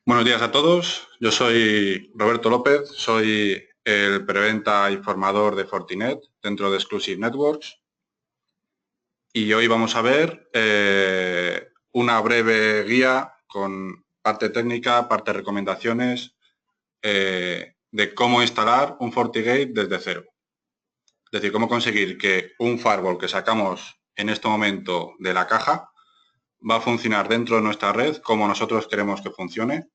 Buenos días a todos, yo soy Roberto López, soy el preventa y formador de Fortinet dentro de Exclusive Networks y hoy vamos a ver una breve guía con parte técnica, parte recomendaciones de cómo instalar un FortiGate desde cero. Es decir, cómo conseguir que un firewall que sacamos en este momento de la caja va a funcionar dentro de nuestra red como nosotros queremos que funcione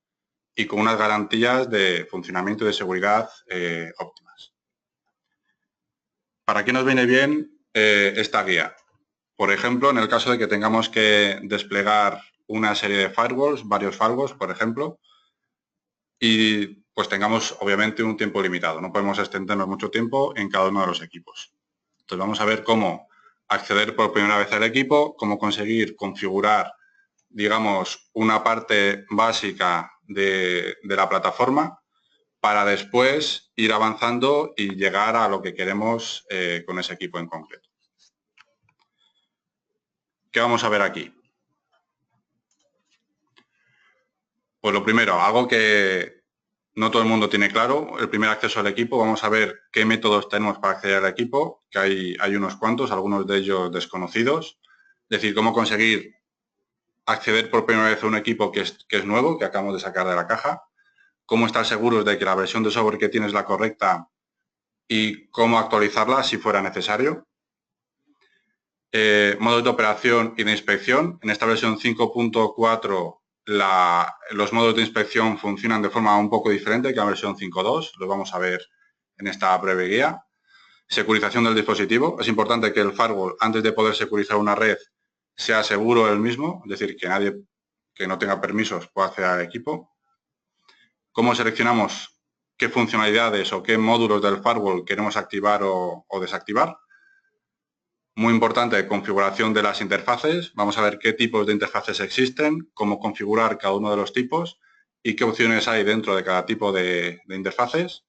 y con unas garantías de funcionamiento y de seguridad óptimas. ¿Para qué nos viene bien esta guía? Por ejemplo, en el caso de que tengamos que desplegar una serie de firewalls, varios firewalls, por ejemplo, y pues tengamos obviamente un tiempo limitado. No podemos extendernos mucho tiempo en cada uno de los equipos. Entonces vamos a ver cómo acceder por primera vez al equipo, cómo conseguir configurar, digamos, una parte básica de la plataforma para después ir avanzando y llegar a lo que queremos con ese equipo en concreto. ¿Qué vamos a ver aquí? Pues lo primero, algo que no todo el mundo tiene claro, el primer acceso al equipo. Vamos a ver qué métodos tenemos para acceder al equipo, que hay unos cuantos, algunos de ellos desconocidos. Es decir, cómo conseguir acceder por primera vez a un equipo que es nuevo, que acabamos de sacar de la caja. Cómo estar seguros de que la versión de software que tienes es la correcta y cómo actualizarla si fuera necesario. Modos de operación y de inspección. En esta versión 5.4 los modos de inspección funcionan de forma un poco diferente que la versión 5.2. Lo vamos a ver en esta breve guía. Securización del dispositivo. Es importante que el firewall, antes de poder securizar una red, sea seguro él mismo, es decir, que nadie que no tenga permisos pueda acceder al equipo. Cómo seleccionamos qué funcionalidades o qué módulos del firewall queremos activar o desactivar. Muy importante, configuración de las interfaces. Vamos a ver qué tipos de interfaces existen, cómo configurar cada uno de los tipos y qué opciones hay dentro de cada tipo de interfaces.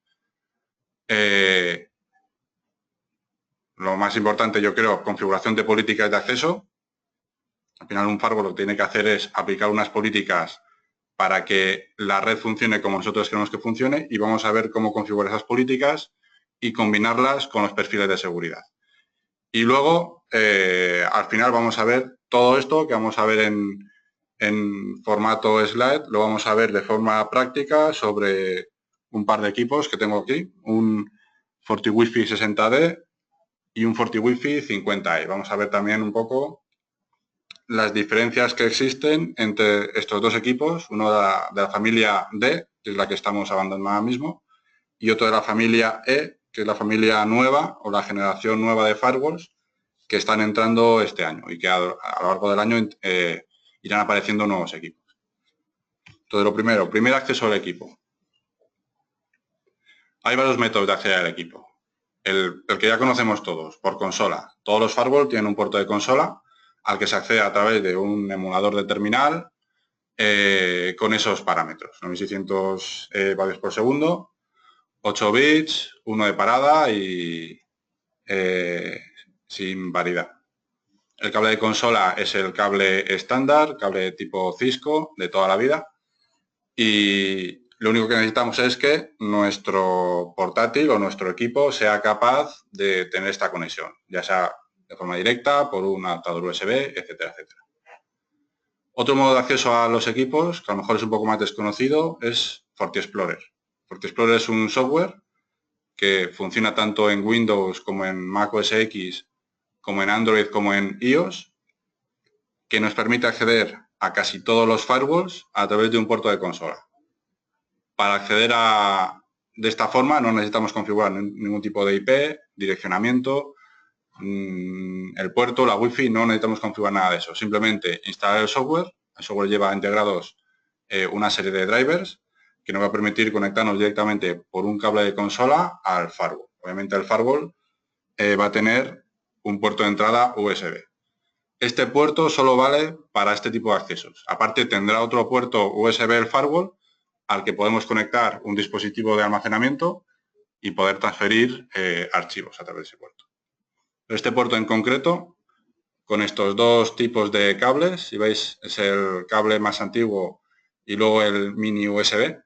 Lo más importante, yo creo, configuración de políticas de acceso. Al final, un firewall lo que tiene que hacer es aplicar unas políticas para que la red funcione como nosotros queremos que funcione y vamos a ver cómo configurar esas políticas y combinarlas con los perfiles de seguridad. Y luego, al final, vamos a ver todo esto que vamos a ver en formato slide, lo vamos a ver de forma práctica sobre un par de equipos que tengo aquí, un FortiWiFi 60D y un FortiWiFi 50E. Vamos a ver también un poco las diferencias que existen entre estos dos equipos, uno de la familia D, que es la que estamos abandonando ahora mismo, y otro de la familia E, que es la familia nueva o la generación nueva de firewalls que están entrando este año y que a lo largo del año irán apareciendo nuevos equipos. Entonces, lo primero, primer acceso al equipo. Hay varios métodos de acceder al equipo. El que ya conocemos todos, por consola. Todos los firewalls tienen un puerto de consola al que se accede a través de un emulador de terminal con esos parámetros. 9600 vatios por segundo, 8 bits, 1 de parada y sin variedad. El cable de consola es el cable estándar, cable tipo Cisco de toda la vida. Y lo único que necesitamos es que nuestro portátil o nuestro equipo sea capaz de tener esta conexión, ya sea de forma directa, por un adaptador USB, etcétera, etcétera. Otro modo de acceso a los equipos, que a lo mejor es un poco más desconocido, es FortiExplorer. FortiExplorer es un software que funciona tanto en Windows como en Mac OS X, como en Android, como en iOS, que nos permite acceder a casi todos los firewalls a través de un puerto de consola. Para acceder de esta forma no necesitamos configurar ningún tipo de IP, direccionamiento, el puerto, la Wi-Fi, no necesitamos configurar nada de eso. Simplemente instalar el software lleva integrados una serie de drivers que nos va a permitir conectarnos directamente por un cable de consola al firewall. Obviamente el firewall va a tener un puerto de entrada USB. Este puerto solo vale para este tipo de accesos. Aparte tendrá otro puerto USB el firewall al que podemos conectar un dispositivo de almacenamiento y poder transferir archivos a través de ese puerto. Este puerto en concreto, con estos dos tipos de cables, si veis es el cable más antiguo y luego el mini USB.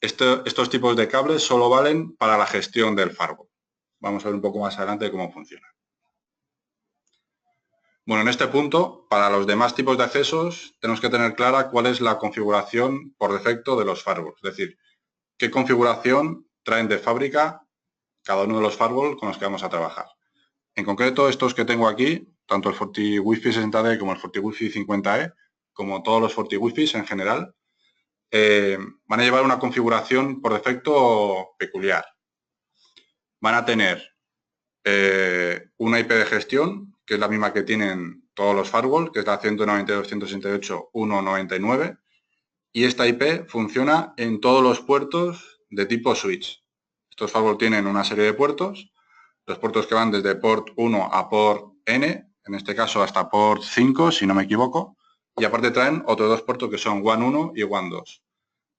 Estos tipos de cables solo valen para la gestión del firewall. Vamos a ver un poco más adelante cómo funciona. Bueno, en este punto, para los demás tipos de accesos, tenemos que tener clara cuál es la configuración por defecto de los firewalls. Es decir, qué configuración traen de fábrica cada uno de los firewalls con los que vamos a trabajar. En concreto, estos que tengo aquí, tanto el FortiWiFi 60D como el FortiWiFi 50E, como todos los FortiWiFi en general, van a llevar una configuración por defecto peculiar. Van a tener una IP de gestión, que es la misma que tienen todos los firewalls, que es la 192.168.1.99, y esta IP funciona en todos los puertos de tipo switch. Estos firewalls tienen una serie de puertos, los puertos que van desde port 1 a port N, en este caso hasta port 5, si no me equivoco, y aparte traen otros dos puertos que son WAN 1 y WAN 2.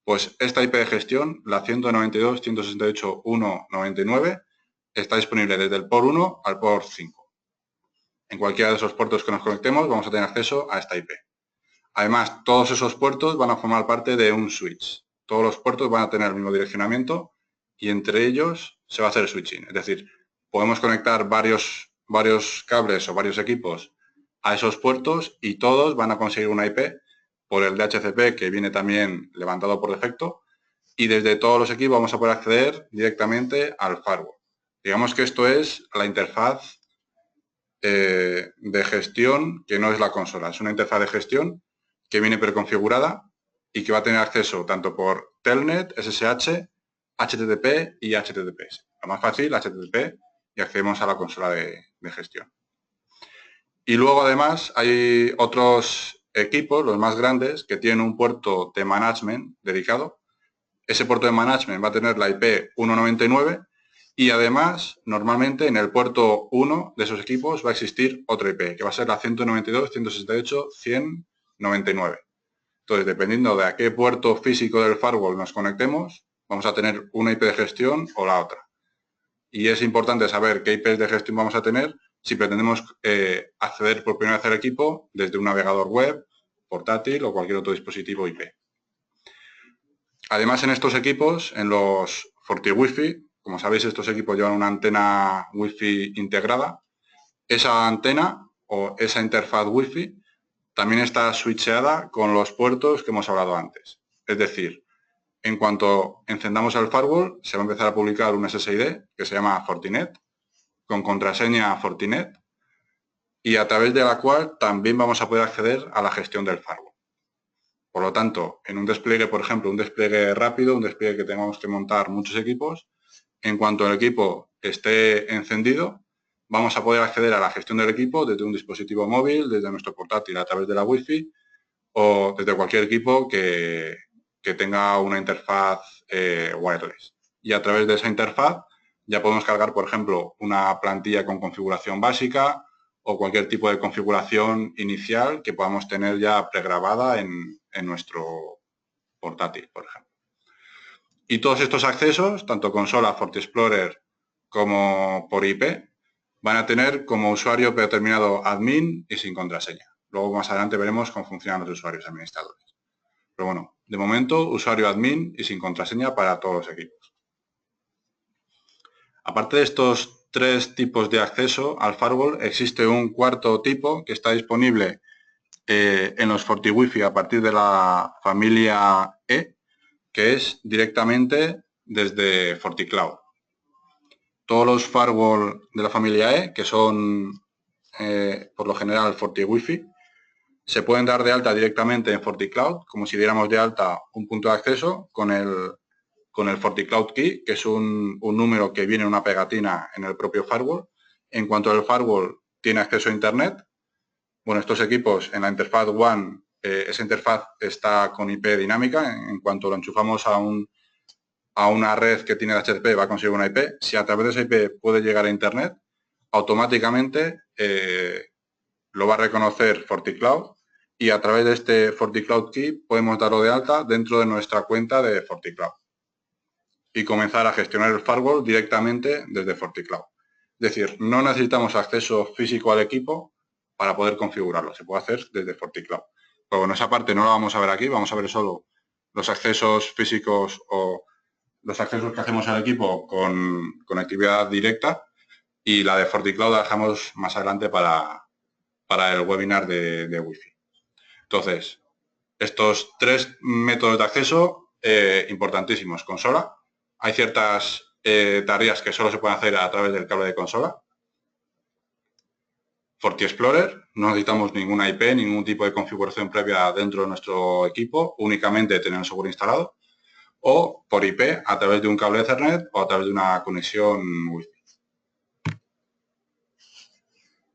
Pues esta IP de gestión, la 192.168.1.99, está disponible desde el port 1 al port 5. En cualquiera de esos puertos que nos conectemos vamos a tener acceso a esta IP. Además, todos esos puertos van a formar parte de un switch. Todos los puertos van a tener el mismo direccionamiento y entre ellos se va a hacer switching. Es decir, podemos conectar varios cables o varios equipos a esos puertos y todos van a conseguir una IP por el DHCP que viene también levantado por defecto y desde todos los equipos vamos a poder acceder directamente al firewall. Digamos que esto es la interfaz de gestión que no es la consola. Es una interfaz de gestión que viene preconfigurada y que va a tener acceso tanto por Telnet, SSH, HTTP y HTTPS. Lo más fácil, HTTP, y accedemos a la consola de gestión. Y luego además hay otros equipos, los más grandes, que tienen un puerto de management dedicado. Ese puerto de management va a tener la IP 199 y además normalmente en el puerto 1 de esos equipos va a existir otra IP, que va a ser la 192.168.100.99. Entonces, dependiendo de a qué puerto físico del firewall nos conectemos, vamos a tener una IP de gestión o la otra. Y es importante saber qué IPs de gestión vamos a tener si pretendemos acceder por primera vez al equipo desde un navegador web, portátil o cualquier otro dispositivo IP. Además, en estos equipos, en los FortiWiFi, como sabéis, estos equipos llevan una antena Wi-Fi integrada. Esa antena o esa interfaz Wi-Fi también está switcheada con los puertos que hemos hablado antes. Es decir, en cuanto encendamos el firewall, se va a empezar a publicar un SSID que se llama Fortinet, con contraseña Fortinet, y a través de la cual también vamos a poder acceder a la gestión del firewall. Por lo tanto, en un despliegue, por ejemplo, un despliegue rápido, un despliegue que tengamos que montar muchos equipos, en cuanto el equipo esté encendido, vamos a poder acceder a la gestión del equipo desde un dispositivo móvil, desde nuestro portátil a través de la Wi-Fi o desde cualquier equipo que tenga una interfaz wireless. Y a través de esa interfaz ya podemos cargar, por ejemplo, una plantilla con configuración básica o cualquier tipo de configuración inicial que podamos tener ya pregrabada en nuestro portátil, por ejemplo. Y todos estos accesos, tanto consola, FortiExplorer como por IP, van a tener como usuario predeterminado admin y sin contraseña. Luego más adelante veremos cómo funcionan los usuarios administradores. Pero bueno, de momento, usuario admin y sin contraseña para todos los equipos. Aparte de estos tres tipos de acceso al firewall, existe un cuarto tipo que está disponible en los FortiWiFi a partir de la familia E, que es directamente desde FortiCloud. Todos los firewall de la familia E, que son por lo general FortiWiFi, se pueden dar de alta directamente en FortiCloud, como si diéramos de alta un punto de acceso con el FortiCloud Key, que es un número que viene en una pegatina en el propio firewall. En cuanto el firewall tiene acceso a Internet, bueno, estos equipos en la interfaz WAN, esa interfaz está con IP dinámica. En cuanto lo enchufamos a una red que tiene DHCP, va a conseguir una IP. Si a través de esa IP puede llegar a Internet, automáticamente lo va a reconocer FortiCloud y a través de este FortiCloud Key podemos darlo de alta dentro de nuestra cuenta de FortiCloud y comenzar a gestionar el firewall directamente desde FortiCloud. Es decir, no necesitamos acceso físico al equipo para poder configurarlo. Se puede hacer desde FortiCloud. Pero bueno, esa parte no la vamos a ver aquí, vamos a ver solo los accesos físicos o los accesos que hacemos al equipo con conectividad directa, y la de FortiCloud la dejamos más adelante para el webinar de Wi-Fi. Entonces, estos tres métodos de acceso importantísimos. Consola. Hay ciertas tareas que solo se pueden hacer a través del cable de consola. FortiExplorer. No necesitamos ninguna IP, ningún tipo de configuración previa dentro de nuestro equipo. Únicamente tener el software instalado. O por IP a través de un cable Ethernet o a través de una conexión Wi-Fi.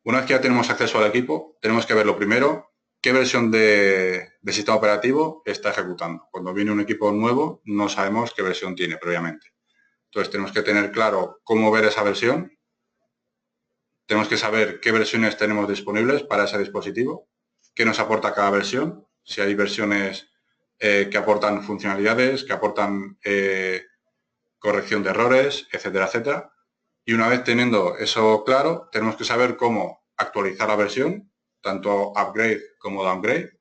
Una vez que ya tenemos acceso al equipo, tenemos que ver lo primero, qué versión de sistema operativo está ejecutando. Cuando viene un equipo nuevo, no sabemos qué versión tiene previamente. Entonces, tenemos que tener claro cómo ver esa versión. Tenemos que saber qué versiones tenemos disponibles para ese dispositivo, qué nos aporta cada versión, si hay versiones que aportan funcionalidades, que aportan corrección de errores, etcétera, etcétera. Y una vez teniendo eso claro, tenemos que saber cómo actualizar la versión, tanto upgrade como downgrade,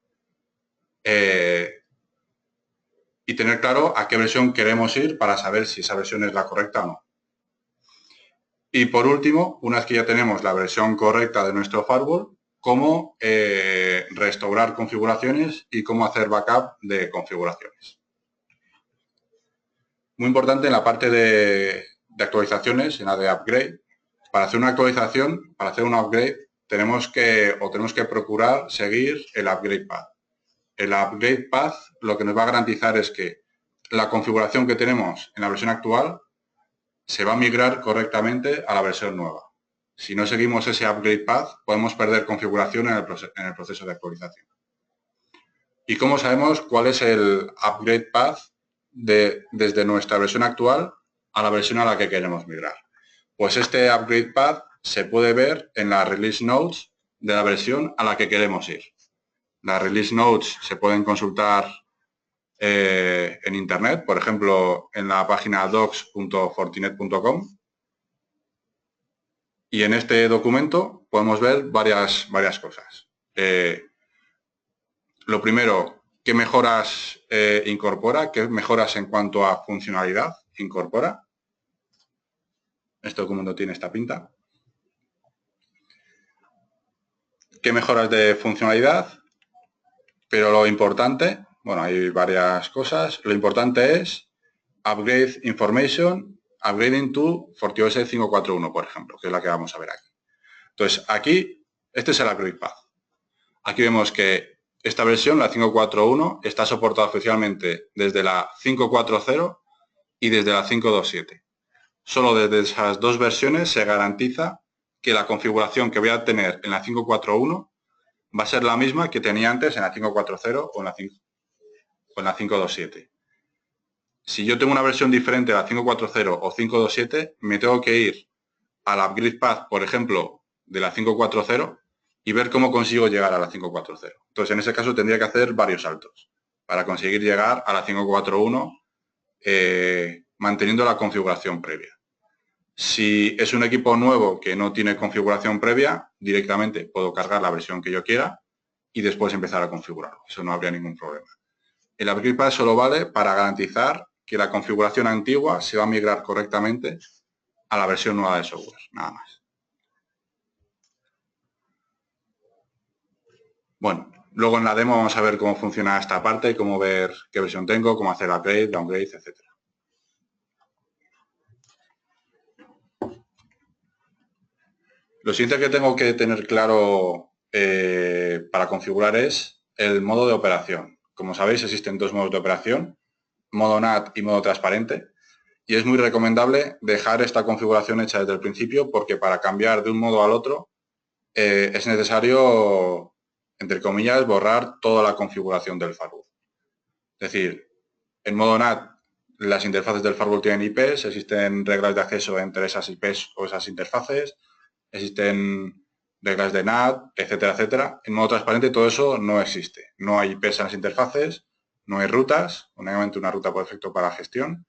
y tener claro a qué versión queremos ir para saber si esa versión es la correcta o no. Y por último, una vez que ya tenemos la versión correcta de nuestro firewall, cómo restaurar configuraciones y cómo hacer backup de configuraciones. Muy importante en la parte de actualizaciones, en la de upgrade. Para hacer una actualización, para hacer un upgrade, tenemos que procurar seguir el upgrade path. El upgrade path lo que nos va a garantizar es que la configuración que tenemos en la versión actual se va a migrar correctamente a la versión nueva. Si no seguimos ese upgrade path, podemos perder configuración en el proceso de actualización. ¿Y cómo sabemos cuál es el upgrade path desde nuestra versión actual a la versión a la que queremos migrar? Pues este upgrade path se puede ver en las release notes de la versión a la que queremos ir. Las release notes se pueden consultar en internet, por ejemplo, en la página docs.fortinet.com. Y en este documento podemos ver varias cosas. Lo primero, ¿qué mejoras incorpora? ¿Qué mejoras en cuanto a funcionalidad incorpora? Este documento tiene esta pinta. ¿Qué mejoras de funcionalidad? Pero lo importante, bueno, hay varias cosas. Lo importante es Upgrade Information, Upgrading to FortiOS 5.4.1, por ejemplo, que es la que vamos a ver aquí. Entonces, aquí, este es el Upgrade Path. Aquí vemos que esta versión, la 5.4.1, está soportada oficialmente desde la 5.4.0 y desde la 5.2.7. Solo desde esas dos versiones se garantiza que la configuración que voy a tener en la 5.4.1 va a ser la misma que tenía antes en la 5.4.0 o en la 5.2.7. Si yo tengo una versión diferente de la 5.4.0 o 5.2.7, me tengo que ir al Upgrade Path, por ejemplo, de la 5.4.0 y ver cómo consigo llegar a la 5.4.0. Entonces, en ese caso tendría que hacer varios saltos para conseguir llegar a la 5.4.1 manteniendo la configuración previa. Si es un equipo nuevo que no tiene configuración previa, directamente puedo cargar la versión que yo quiera y después empezar a configurarlo. Eso no habría ningún problema. El Upgrade Path solo vale para garantizar que la configuración antigua se va a migrar correctamente a la versión nueva de software, nada más. Bueno, luego en la demo vamos a ver cómo funciona esta parte, cómo ver qué versión tengo, cómo hacer upgrade, downgrade, etc. Lo siguiente que tengo que tener claro para configurar es el modo de operación. Como sabéis, existen dos modos de operación, modo NAT y modo transparente. Y es muy recomendable dejar esta configuración hecha desde el principio porque para cambiar de un modo al otro es necesario, entre comillas, borrar toda la configuración del firewall. Es decir, en modo NAT las interfaces del firewall tienen IPs, existen reglas de acceso entre esas IPs o esas interfaces, existen reglas de NAT, etcétera, etcétera. En modo transparente todo eso no existe. No hay IPs en las interfaces, no hay rutas, únicamente una ruta por defecto para gestión.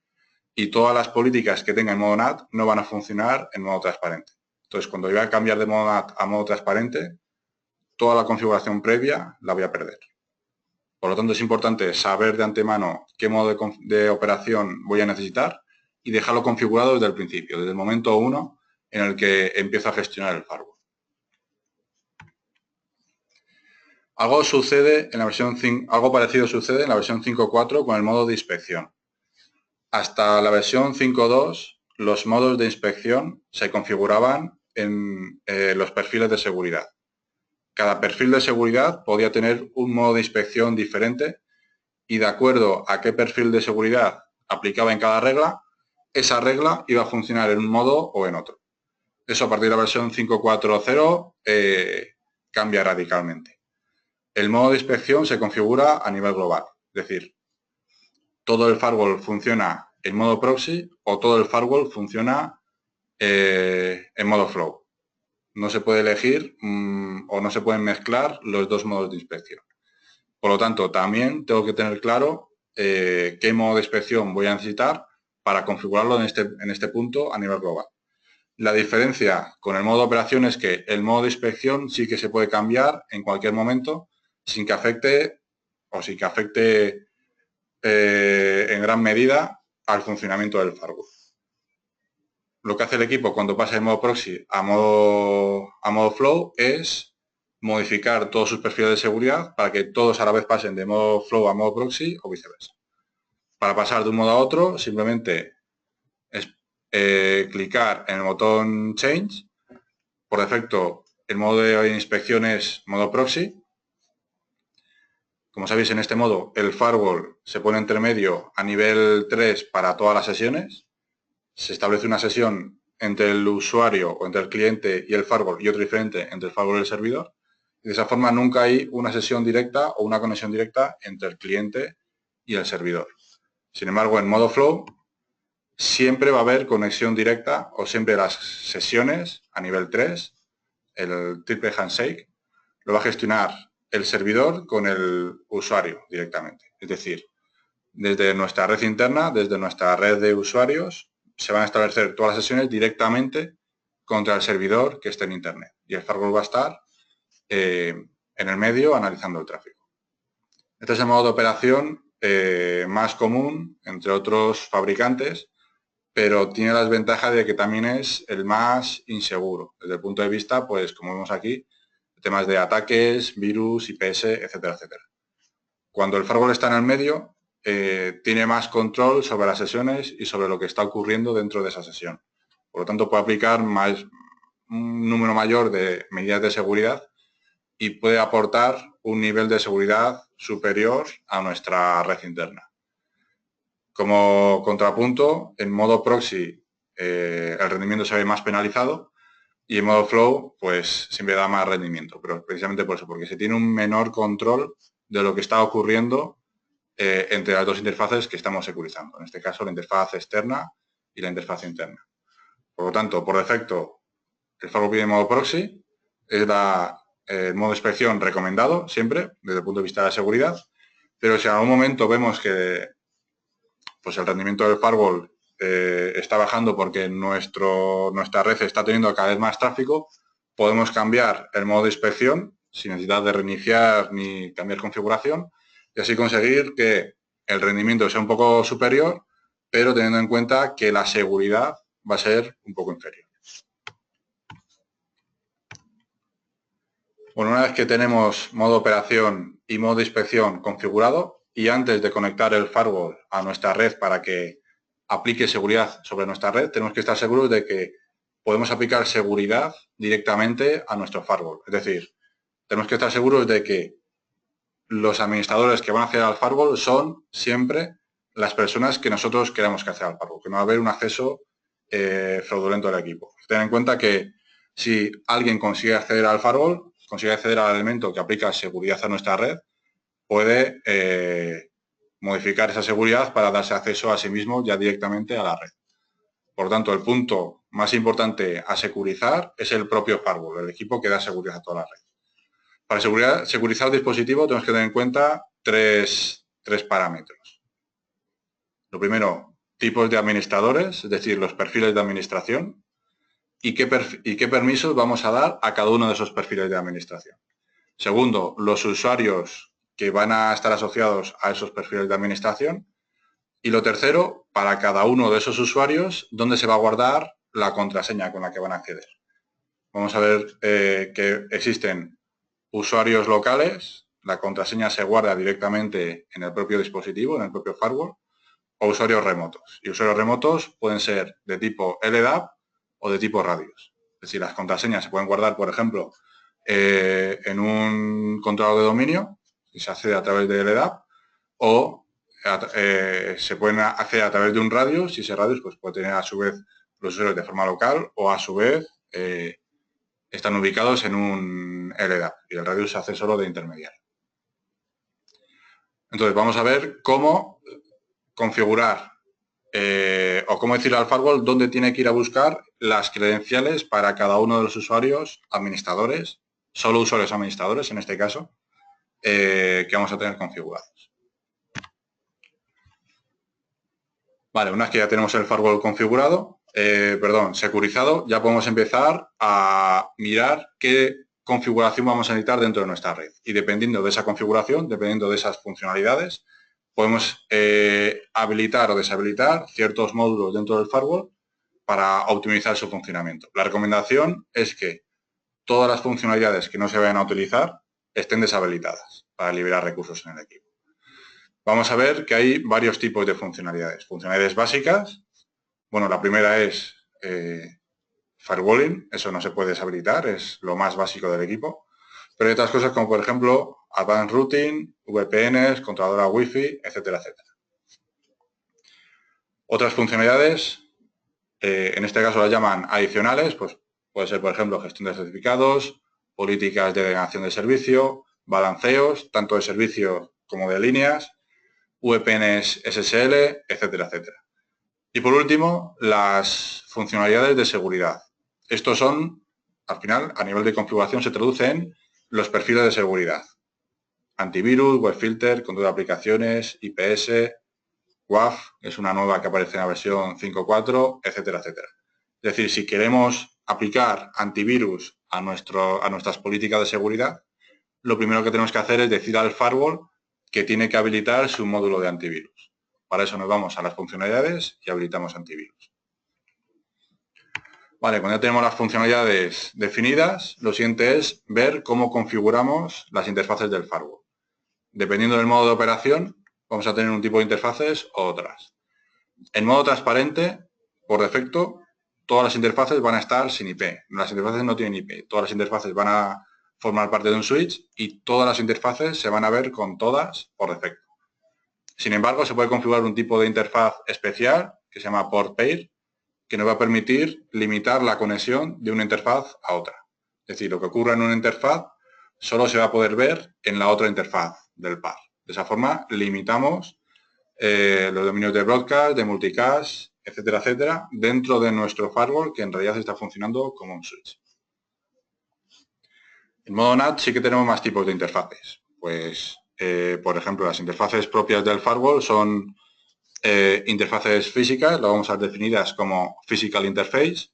Y todas las políticas que tenga en modo NAT no van a funcionar en modo transparente. Entonces, cuando yo voy a cambiar de modo NAT a modo transparente, toda la configuración previa la voy a perder. Por lo tanto, es importante saber de antemano qué modo de operación voy a necesitar y dejarlo configurado desde el principio, desde el momento 1 en el que empiezo a gestionar el firewall. Algo parecido sucede en la versión 5.4 con el modo de inspección. Hasta la versión 5.2, los modos de inspección se configuraban en los perfiles de seguridad. Cada perfil de seguridad podía tener un modo de inspección diferente y de acuerdo a qué perfil de seguridad aplicaba en cada regla, esa regla iba a funcionar en un modo o en otro. Eso a partir de la versión 5.4.0 cambia radicalmente. El modo de inspección se configura a nivel global, es decir, todo el firewall funciona en modo proxy o todo el firewall funciona en modo flow. No se puede elegir o no se pueden mezclar los dos modos de inspección. Por lo tanto, también tengo que tener claro qué modo de inspección voy a necesitar para configurarlo en este punto a nivel global. La diferencia con el modo de operación es que el modo de inspección sí que se puede cambiar en cualquier momento sin que afecte en gran medida al funcionamiento del firewall. Lo que hace el equipo cuando pasa de modo proxy a modo flow es modificar todos sus perfiles de seguridad para que todos a la vez pasen de modo flow a modo proxy o viceversa. Para pasar de un modo a otro, simplemente es clicar en el botón Change. Por defecto, el modo de inspección es modo proxy. Como sabéis, en este modo el firewall se pone entre medio a nivel 3 para todas las sesiones. Se establece una sesión entre el usuario o entre el cliente y el firewall y otra diferente entre el firewall y el servidor. Y de esa forma nunca hay una sesión directa o una conexión directa entre el cliente y el servidor. Sin embargo, en modo flow siempre va a haber conexión directa o siempre las sesiones a nivel 3, el triple handshake, lo va a gestionar el servidor con el usuario directamente. Es decir, desde nuestra red interna, desde nuestra red de usuarios, se van a establecer todas las sesiones directamente contra el servidor que esté en Internet. Y el firewall va a estar en el medio analizando el tráfico. Este es el modo de operación más común entre otros fabricantes, pero tiene la desventaja de que también es el más inseguro. Desde el punto de vista, pues como vemos aquí, temas de ataques, virus, IPS, etcétera, etcétera. Cuando el firewall está en el medio, tiene más control sobre las sesiones y sobre lo que está ocurriendo dentro de esa sesión. Por lo tanto, puede aplicar un número mayor de medidas de seguridad y puede aportar un nivel de seguridad superior a nuestra red interna. Como contrapunto, en modo proxy el rendimiento se ve más penalizado y en modo flow pues siempre da más rendimiento, pero precisamente por eso, porque se tiene un menor control de lo que está ocurriendo entre las dos interfaces que estamos securizando. En este caso, la interfaz externa y la interfaz interna. Por lo tanto, por defecto, el firewall pide modo proxy, es el modo de inspección recomendado siempre, desde el punto de vista de la seguridad, pero si en algún momento vemos que pues el rendimiento del firewall está bajando porque nuestra red está teniendo cada vez más tráfico, podemos cambiar el modo de inspección sin necesidad de reiniciar ni cambiar configuración y así conseguir que el rendimiento sea un poco superior, pero teniendo en cuenta que la seguridad va a ser un poco inferior. Bueno, una vez que tenemos modo operación y modo de inspección configurado y antes de conectar el firewall a nuestra red para que aplique seguridad sobre nuestra red, tenemos que estar seguros de que podemos aplicar seguridad directamente a nuestro firewall. Es decir, tenemos que estar seguros de que los administradores que van a acceder al firewall son siempre las personas que nosotros queremos que accedan al firewall, que no va a haber un acceso fraudulento al equipo. Ten en cuenta que si alguien consigue acceder al firewall, consigue acceder al elemento que aplica seguridad a nuestra red, puede modificar esa seguridad para darse acceso a sí mismo ya directamente a la red. Por lo tanto, el punto más importante a securizar es el propio firewall, el equipo que da seguridad a toda la red. Para securizar el dispositivo tenemos que tener en cuenta tres parámetros. Lo primero, tipos de administradores, es decir, los perfiles de administración y qué permisos vamos a dar a cada uno de esos perfiles de administración. Segundo, los usuarios que van a estar asociados a esos perfiles de administración. Y lo tercero, para cada uno de esos usuarios, dónde se va a guardar la contraseña con la que van a acceder. Vamos a ver que existen usuarios locales, la contraseña se guarda directamente en el propio dispositivo, en el propio firewall, o usuarios remotos. Y usuarios remotos pueden ser de tipo LDAP o de tipo radios. Es decir, las contraseñas se pueden guardar, por ejemplo, en un controlador de dominio, si se accede a través de LDAP, o se pueden acceder a través de un radius, y ese radius pues, puede tener a su vez los usuarios de forma local o a su vez están ubicados en un LDAP y el radius se hace solo de intermediario. Entonces vamos a ver cómo configurar o cómo decirle al firewall dónde tiene que ir a buscar las credenciales para cada uno de los usuarios administradores, solo usuarios administradores en este caso, que vamos a tener configurados. Vale, una vez que ya tenemos el firewall configurado, securizado, ya podemos empezar a mirar qué configuración vamos a necesitar dentro de nuestra red. Y dependiendo de esa configuración, dependiendo de esas funcionalidades, podemos habilitar o deshabilitar ciertos módulos dentro del firewall para optimizar su funcionamiento. La recomendación es que todas las funcionalidades que no se vayan a utilizar estén deshabilitadas para liberar recursos en el equipo. Vamos a ver que hay varios tipos de funcionalidades. Funcionalidades básicas. Bueno, la primera es firewalling. Eso no se puede deshabilitar, es lo más básico del equipo. Pero hay otras cosas como, por ejemplo, Advanced Routing, VPNs, controladora Wi-Fi, etcétera, etcétera. Otras funcionalidades, en este caso las llaman adicionales, pues puede ser, por ejemplo, gestión de certificados, políticas de denegación de servicio, balanceos, tanto de servicios como de líneas, VPNs SSL, etcétera, etcétera. Y por último, las funcionalidades de seguridad. Estos son, al final, a nivel de configuración, se traduce en los perfiles de seguridad. Antivirus, web filter, control de aplicaciones, IPS, WAF, que es una nueva que aparece en la versión 5.4, etcétera, etcétera. Es decir, si queremos aplicar antivirus a nuestras políticas de seguridad, lo primero que tenemos que hacer es decir al firewall que tiene que habilitar su módulo de antivirus. Para eso nos vamos a las funcionalidades y habilitamos antivirus. Vale, cuando ya tenemos las funcionalidades definidas, lo siguiente es ver cómo configuramos las interfaces del firewall. Dependiendo del modo de operación, vamos a tener un tipo de interfaces u otras. En modo transparente, por defecto, todas las interfaces van a estar sin IP. Las interfaces no tienen IP. Todas las interfaces van a formar parte de un switch y todas las interfaces se van a ver con todas por defecto. Sin embargo, se puede configurar un tipo de interfaz especial que se llama port pair, que nos va a permitir limitar la conexión de una interfaz a otra. Es decir, lo que ocurra en una interfaz solo se va a poder ver en la otra interfaz del par. De esa forma, limitamos los dominios de broadcast, de multicast, etcétera, etcétera, dentro de nuestro firewall que en realidad está funcionando como un switch. En modo NAT sí que tenemos más tipos de interfaces. Pues, por ejemplo, las interfaces propias del firewall son interfaces físicas, las vamos a ver definidas como Physical Interface.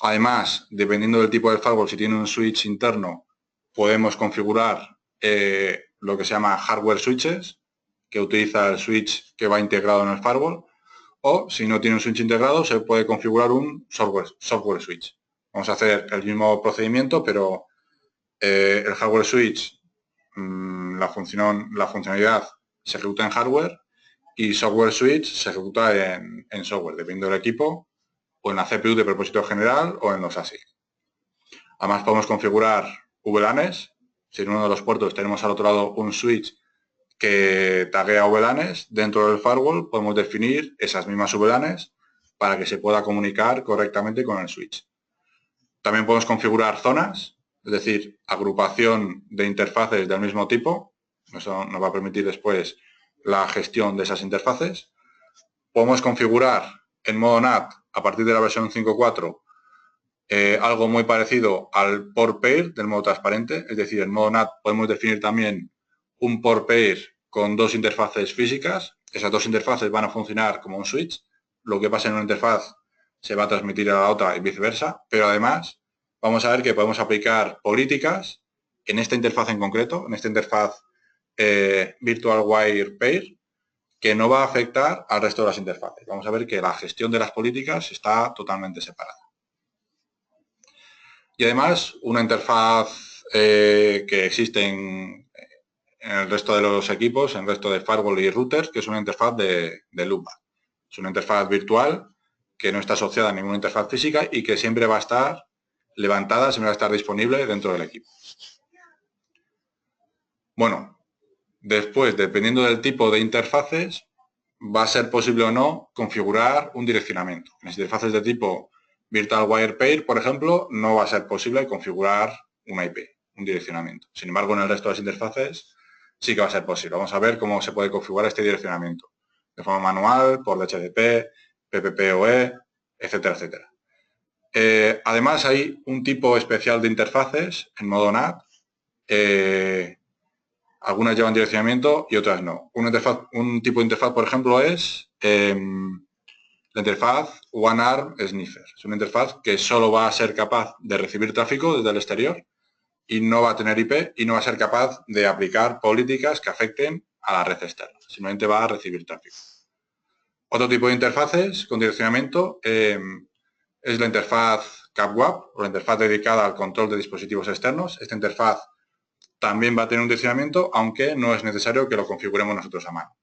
Además, dependiendo del tipo de firewall, si tiene un switch interno, podemos configurar lo que se llama hardware switches, que utiliza el switch que va integrado en el firewall, o si no tiene un switch integrado, se puede configurar un software switch. Vamos a hacer el mismo procedimiento, pero el hardware switch, la funcionalidad se ejecuta en hardware y software switch se ejecuta en software, dependiendo del equipo, o en la CPU de propósito general o en los ASIC. Además podemos configurar VLANs. Si en uno de los puertos tenemos al otro lado un switch que taguea VLANs, dentro del firewall podemos definir esas mismas VLANs para que se pueda comunicar correctamente con el switch. También podemos configurar zonas, es decir, agrupación de interfaces del mismo tipo. Eso nos va a permitir después la gestión de esas interfaces. Podemos configurar en modo NAT, a partir de la versión 5.4, algo muy parecido al port pair del modo transparente. Es decir, en modo NAT podemos definir también un port pair con dos interfaces físicas. Esas dos interfaces van a funcionar como un switch. Lo que pasa en una interfaz se va a transmitir a la otra y viceversa. Pero además vamos a ver que podemos aplicar políticas en esta interfaz en concreto, en esta interfaz Virtual Wire Pair que no va a afectar al resto de las interfaces. Vamos a ver que la gestión de las políticas está totalmente separada. Y además, una interfaz que existe en el resto de los equipos, en el resto de firewall y routers, que es una interfaz de loopback. Es una interfaz virtual que no está asociada a ninguna interfaz física y que siempre va a estar levantada, siempre va a estar disponible dentro del equipo. Bueno, después, dependiendo del tipo de interfaces, va a ser posible o no configurar un direccionamiento. En las interfaces de tipo Virtual Wire Pair, por ejemplo, no va a ser posible configurar una IP, un direccionamiento. Sin embargo, en el resto de las interfaces sí que va a ser posible. Vamos a ver cómo se puede configurar este direccionamiento. De forma manual, por DHCP, PPPoE, etcétera, etcétera. Además, hay un tipo especial de interfaces en modo NAT. Algunas llevan direccionamiento y otras no. Un tipo de interfaz, por ejemplo, es la interfaz OneArm Sniffer. Es una interfaz que solo va a ser capaz de recibir tráfico desde el exterior y no va a tener IP y no va a ser capaz de aplicar políticas que afecten a la red externa. Simplemente va a recibir tráfico. Otro tipo de interfaces con direccionamiento es la interfaz CapWAP, o la interfaz dedicada al control de dispositivos externos. Esta interfaz también va a tener un direccionamiento, aunque no es necesario que lo configuremos nosotros a mano.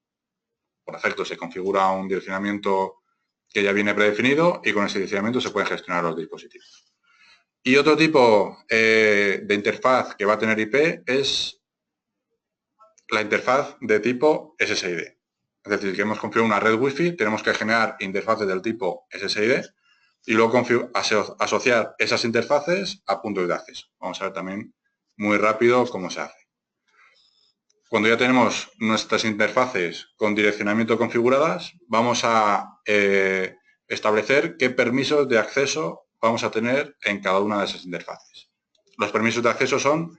Por defecto se configura un direccionamiento que ya viene predefinido y con ese direccionamiento se pueden gestionar los dispositivos. Y otro tipo de interfaz que va a tener IP es la interfaz de tipo SSID. Es decir, que hemos configurado una red Wi-Fi, tenemos que generar interfaces del tipo SSID y luego asociar esas interfaces a puntos de acceso. Vamos a ver también muy rápido cómo se hace. Cuando ya tenemos nuestras interfaces con direccionamiento configuradas, vamos a establecer qué permisos de acceso vamos a tener en cada una de esas interfaces. Los permisos de acceso son,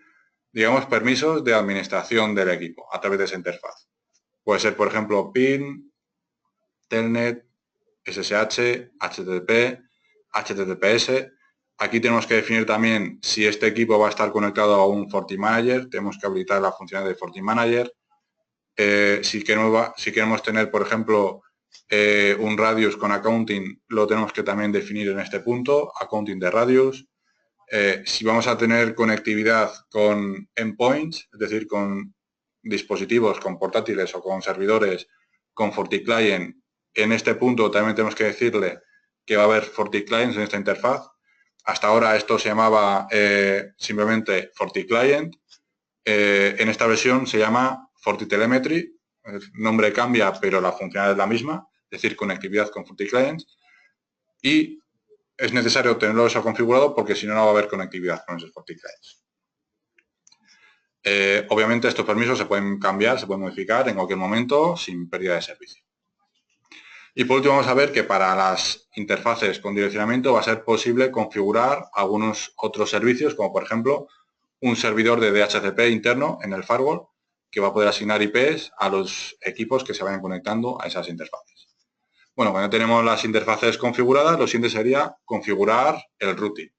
digamos, permisos de administración del equipo a través de esa interfaz. Puede ser, por ejemplo, PIN, Telnet, SSH, HTTP, HTTPS. Aquí tenemos que definir también si este equipo va a estar conectado a un FortiManager. Tenemos que habilitar la funcionalidad de FortiManager. Si queremos tener, por ejemplo, un radius con accounting, lo tenemos que también definir en este punto, accounting de radius. Si vamos a tener conectividad con endpoints, es decir, con dispositivos, con portátiles o con servidores, con FortiClient, en este punto también tenemos que decirle que va a haber FortiClients en esta interfaz. Hasta ahora esto se llamaba simplemente FortiClient. En esta versión se llama FortiTelemetry. El nombre cambia, pero la funcionalidad es la misma, es decir, conectividad con FortiClients. Y es necesario tenerlo eso configurado porque si no, no va a haber conectividad con esos FortiClients. Obviamente estos permisos se pueden cambiar, se pueden modificar en cualquier momento sin pérdida de servicio. Y por último vamos a ver que para las interfaces con direccionamiento va a ser posible configurar algunos otros servicios, como por ejemplo un servidor de DHCP interno en el firewall que va a poder asignar IPs a los equipos que se vayan conectando a esas interfaces. Bueno, cuando tenemos las interfaces configuradas, lo siguiente sería configurar el routing.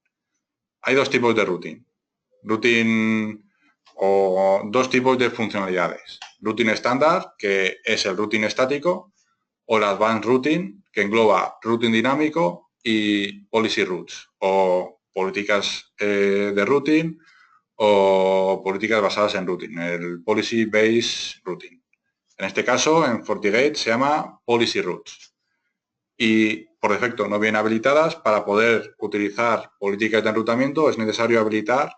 Hay dos tipos de routing. Routing o dos tipos de funcionalidades. Routing estándar, que es el routing estático, o el advanced routing, que engloba routing dinámico y policy routes, o políticas de routing o políticas basadas en routing, el policy based routing. En este caso, en FortiGate se llama policy routes. Y por defecto no vienen habilitadas. Para poder utilizar políticas de enrutamiento es necesario habilitar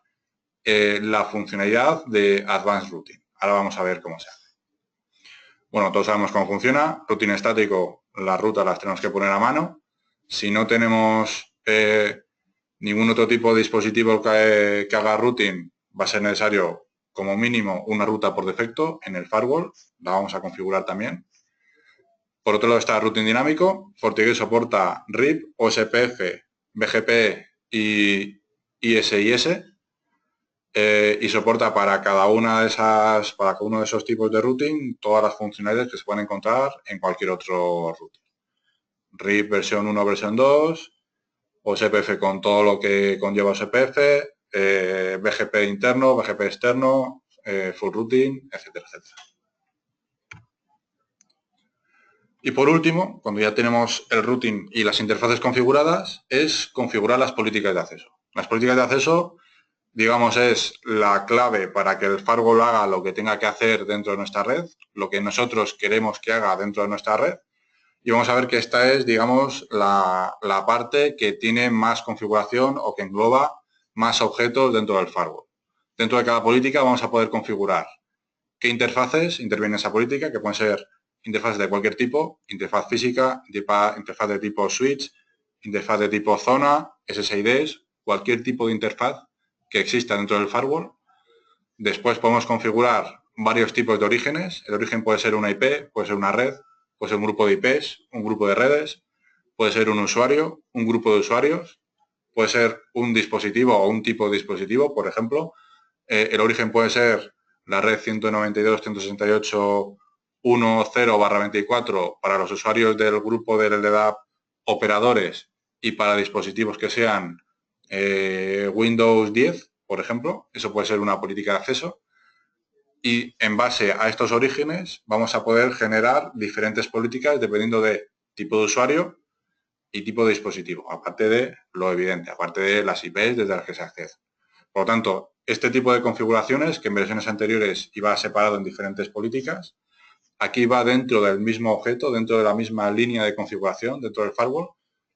la funcionalidad de Advanced Routing. Ahora vamos a ver cómo se hace. Bueno, todos sabemos cómo funciona. Routing estático, las rutas las tenemos que poner a mano. Si no tenemos ningún otro tipo de dispositivo que haga routing, va a ser necesario como mínimo una ruta por defecto en el firewall. La vamos a configurar también. Por otro lado está routing dinámico. FortiGate soporta RIP, OSPF, BGP y ISIS. Y soporta para cada uno de esos tipos de routing todas las funcionalidades que se pueden encontrar en cualquier otro routing. RIP versión 1, versión 2, OSPF con todo lo que conlleva OSPF, BGP interno, BGP externo, full routing, etcétera, etcétera. Y por último, cuando ya tenemos el routing y las interfaces configuradas, es configurar las políticas de acceso. Las políticas de acceso, digamos, es la clave para que el firewall haga lo que tenga que hacer dentro de nuestra red, lo que nosotros queremos que haga dentro de nuestra red. Y vamos a ver que esta es, digamos, la parte que tiene más configuración o que engloba más objetos dentro del firewall. Dentro de cada política vamos a poder configurar qué interfaces intervienen en esa política, que pueden ser interfaces de cualquier tipo, interfaz física, interfaz de tipo switch, interfaz de tipo zona, SSIDs, cualquier tipo de interfaz que exista dentro del firewall. Después podemos configurar varios tipos de orígenes. El origen puede ser una IP, puede ser una red, puede ser un grupo de IPs, un grupo de redes, puede ser un usuario, un grupo de usuarios, puede ser un dispositivo o un tipo de dispositivo, por ejemplo. El origen puede ser la red 192.168.1.0/24 para los usuarios del grupo del LDAP operadores y para dispositivos que sean Windows 10, por ejemplo. Eso puede ser una política de acceso. Y en base a estos orígenes vamos a poder generar diferentes políticas dependiendo de tipo de usuario y tipo de dispositivo, aparte de lo evidente, aparte de las IPs desde las que se accede. Por lo tanto, este tipo de configuraciones, que en versiones anteriores iba separado en diferentes políticas, aquí va dentro del mismo objeto, dentro de la misma línea de configuración, dentro del firewall,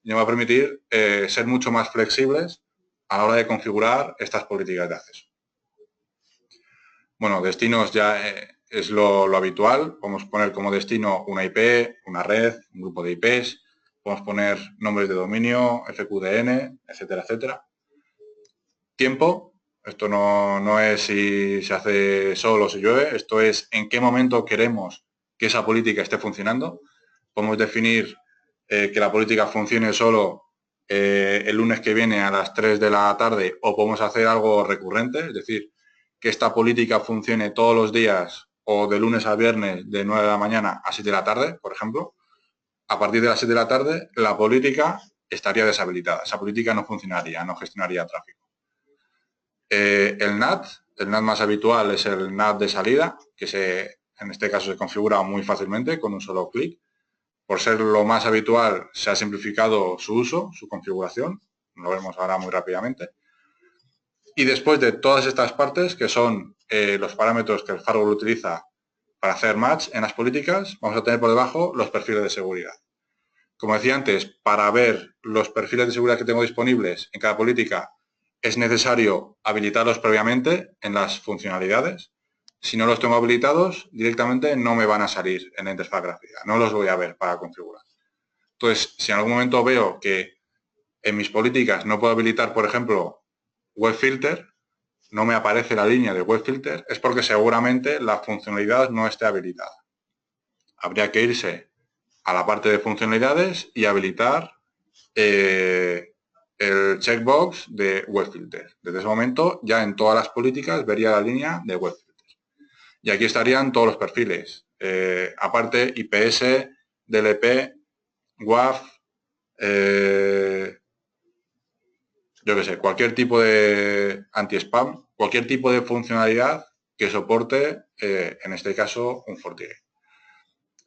y nos va a permitir ser mucho más flexibles a la hora de configurar estas políticas de acceso. Bueno, destinos ya es lo habitual. Podemos poner como destino una IP, una red, un grupo de IPs. Podemos poner nombres de dominio, FQDN, etcétera, etcétera. Tiempo. Esto no es si se hace sol o si llueve. Esto es en qué momento queremos que esa política esté funcionando. Podemos definir que la política funcione solo el lunes que viene a las 3 de la tarde o podemos hacer algo recurrente, es decir, que esta política funcione todos los días o de lunes a viernes de 9 de la mañana a 7 de la tarde, por ejemplo. A partir de las 7 de la tarde, la política estaría deshabilitada. Esa política no funcionaría, no gestionaría tráfico. El NAT más habitual es el NAT de salida, que en este caso se configura muy fácilmente con un solo clic. Por ser lo más habitual, se ha simplificado su uso, su configuración. Lo vemos ahora muy rápidamente. Y después de todas estas partes, que son los parámetros que el firewall utiliza para hacer match en las políticas, vamos a tener por debajo los perfiles de seguridad. Como decía antes, para ver los perfiles de seguridad que tengo disponibles en cada política, es necesario habilitarlos previamente en las funcionalidades. Si no los tengo habilitados, directamente no me van a salir en la interfaz gráfica. No los voy a ver para configurar. Entonces, si en algún momento veo que en mis políticas no puedo habilitar, por ejemplo, web filter, no me aparece la línea de web filter, es porque seguramente la funcionalidad no esté habilitada. Habría que irse a la parte de funcionalidades y habilitar el checkbox de web filter. Desde ese momento, ya en todas las políticas vería la línea de web filter. Y aquí estarían todos los perfiles. Aparte, IPS, DLP, WAF, yo qué sé, cualquier tipo de anti-spam, cualquier tipo de funcionalidad que soporte, en este caso, un FortiGate.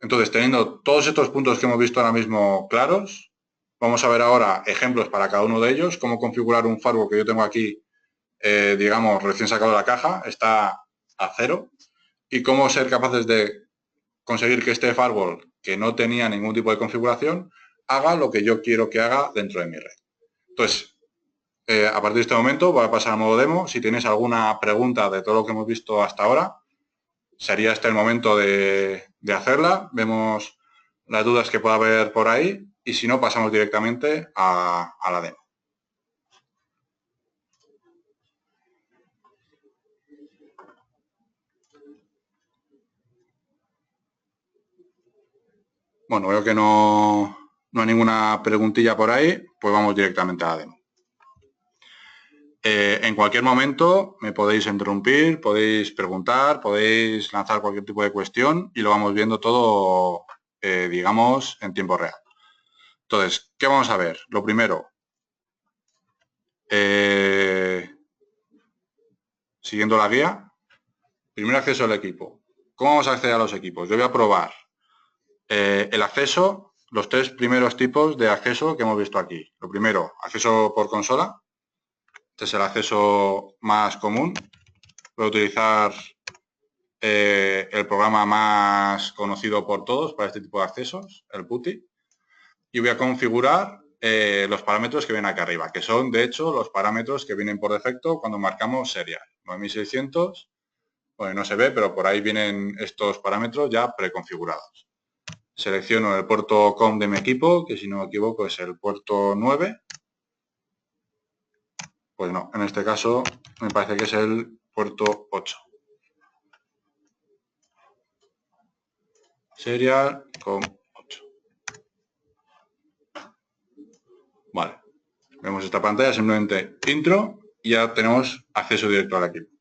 Entonces, teniendo todos estos puntos que hemos visto ahora mismo claros, vamos a ver ahora ejemplos para cada uno de ellos, cómo configurar un firewall que yo tengo aquí, digamos, recién sacado de la caja, está a 0, y cómo ser capaces de conseguir que este firewall, que no tenía ningún tipo de configuración, haga lo que yo quiero que haga dentro de mi red. Entonces, a partir de este momento voy a pasar a modo demo. Si tienes alguna pregunta de todo lo que hemos visto hasta ahora, sería este el momento de hacerla. Vemos las dudas que pueda haber por ahí y si no, pasamos directamente a la demo. Bueno, veo que no hay ninguna preguntilla por ahí, pues vamos directamente a la demo. En cualquier momento me podéis interrumpir, podéis preguntar, podéis lanzar cualquier tipo de cuestión y lo vamos viendo todo, digamos, en tiempo real. Entonces, ¿qué vamos a ver? Lo primero, siguiendo la guía, Primer acceso al equipo. ¿Cómo vamos a acceder a los equipos? Yo voy a probar el acceso, los tres primeros tipos de acceso que hemos visto aquí. Lo primero, acceso por consola. Este es el acceso más común. Voy a utilizar el programa más conocido por todos para este tipo de accesos, el PuTTY. Y voy a configurar los parámetros que vienen aquí arriba, que son, de hecho, los parámetros que vienen por defecto cuando marcamos serial. 9600, bueno, no se ve, pero por ahí vienen estos parámetros ya preconfigurados. Selecciono el puerto COM de mi equipo, que si no me equivoco es el puerto 9. Pues no, en este caso me parece que es el puerto 8. Serial COM 8. Vale. Vemos esta pantalla, simplemente intro y ya tenemos acceso directo al equipo.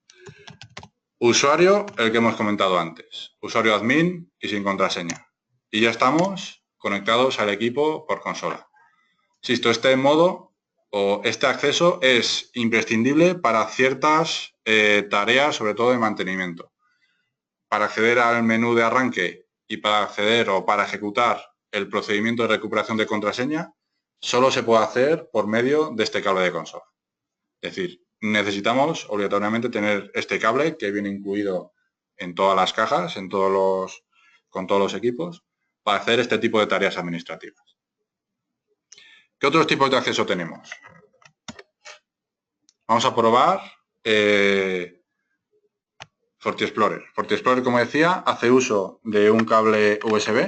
Usuario, el que hemos comentado antes. Usuario admin y sin contraseña. Y ya estamos conectados al equipo por consola. Insisto, este modo o este acceso es imprescindible para ciertas tareas, sobre todo de mantenimiento. Para acceder al menú de arranque y para acceder o para ejecutar el procedimiento de recuperación de contraseña, solo se puede hacer por medio de este cable de consola. Es decir, necesitamos obligatoriamente tener este cable que viene incluido en todas las cajas, con todos los equipos, para hacer este tipo de tareas administrativas. ¿Qué otros tipos de acceso tenemos? Vamos a probar FortiExplorer. FortiExplorer, como decía, hace uso de un cable USB.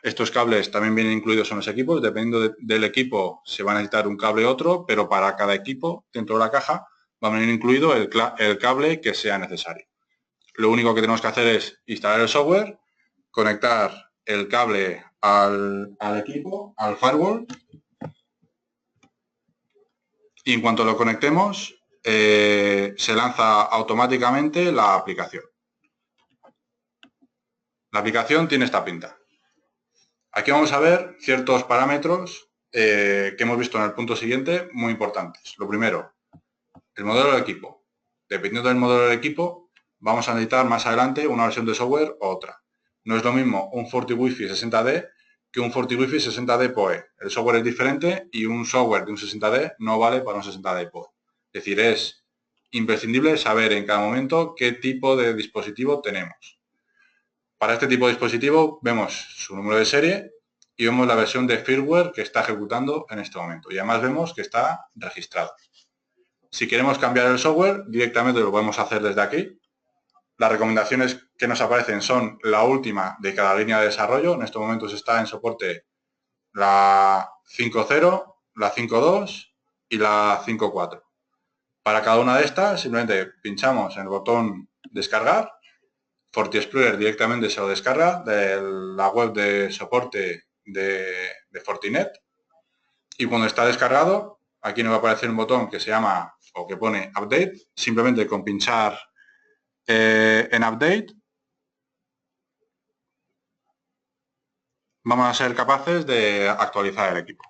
Estos cables también vienen incluidos en los equipos. Dependiendo del equipo se va a necesitar un cable u otro, pero para cada equipo dentro de la caja va a venir incluido el cable que sea necesario. Lo único que tenemos que hacer es instalar el software, conectar el cable al equipo, al firewall, y en cuanto lo conectemos se lanza automáticamente la aplicación. La aplicación tiene esta pinta. Aquí vamos a ver ciertos parámetros que hemos visto en el punto siguiente muy importantes. Lo primero, el modelo del equipo. Dependiendo del modelo del equipo, vamos a necesitar más adelante una versión de software u otra. No es lo mismo un FortiWiFi 60D que un FortiWiFi 60D PoE. El software es diferente y un software de un 60D no vale para un 60D PoE. Es decir, es imprescindible saber en cada momento qué tipo de dispositivo tenemos. Para este tipo de dispositivo vemos su número de serie y vemos la versión de firmware que está ejecutando en este momento. Y además vemos que está registrado. Si queremos cambiar el software, directamente lo podemos hacer desde aquí. Las recomendaciones que nos aparecen son la última de cada línea de desarrollo. En estos momentos está en soporte la 5.0, la 5.2 y la 5.4. Para cada una de estas, simplemente pinchamos en el botón descargar. FortiExplorer directamente se lo descarga de la web de soporte de Fortinet. Y cuando está descargado, aquí nos va a aparecer un botón que se llama o que pone Update. Simplemente con pinchar en Update vamos a ser capaces de actualizar el equipo.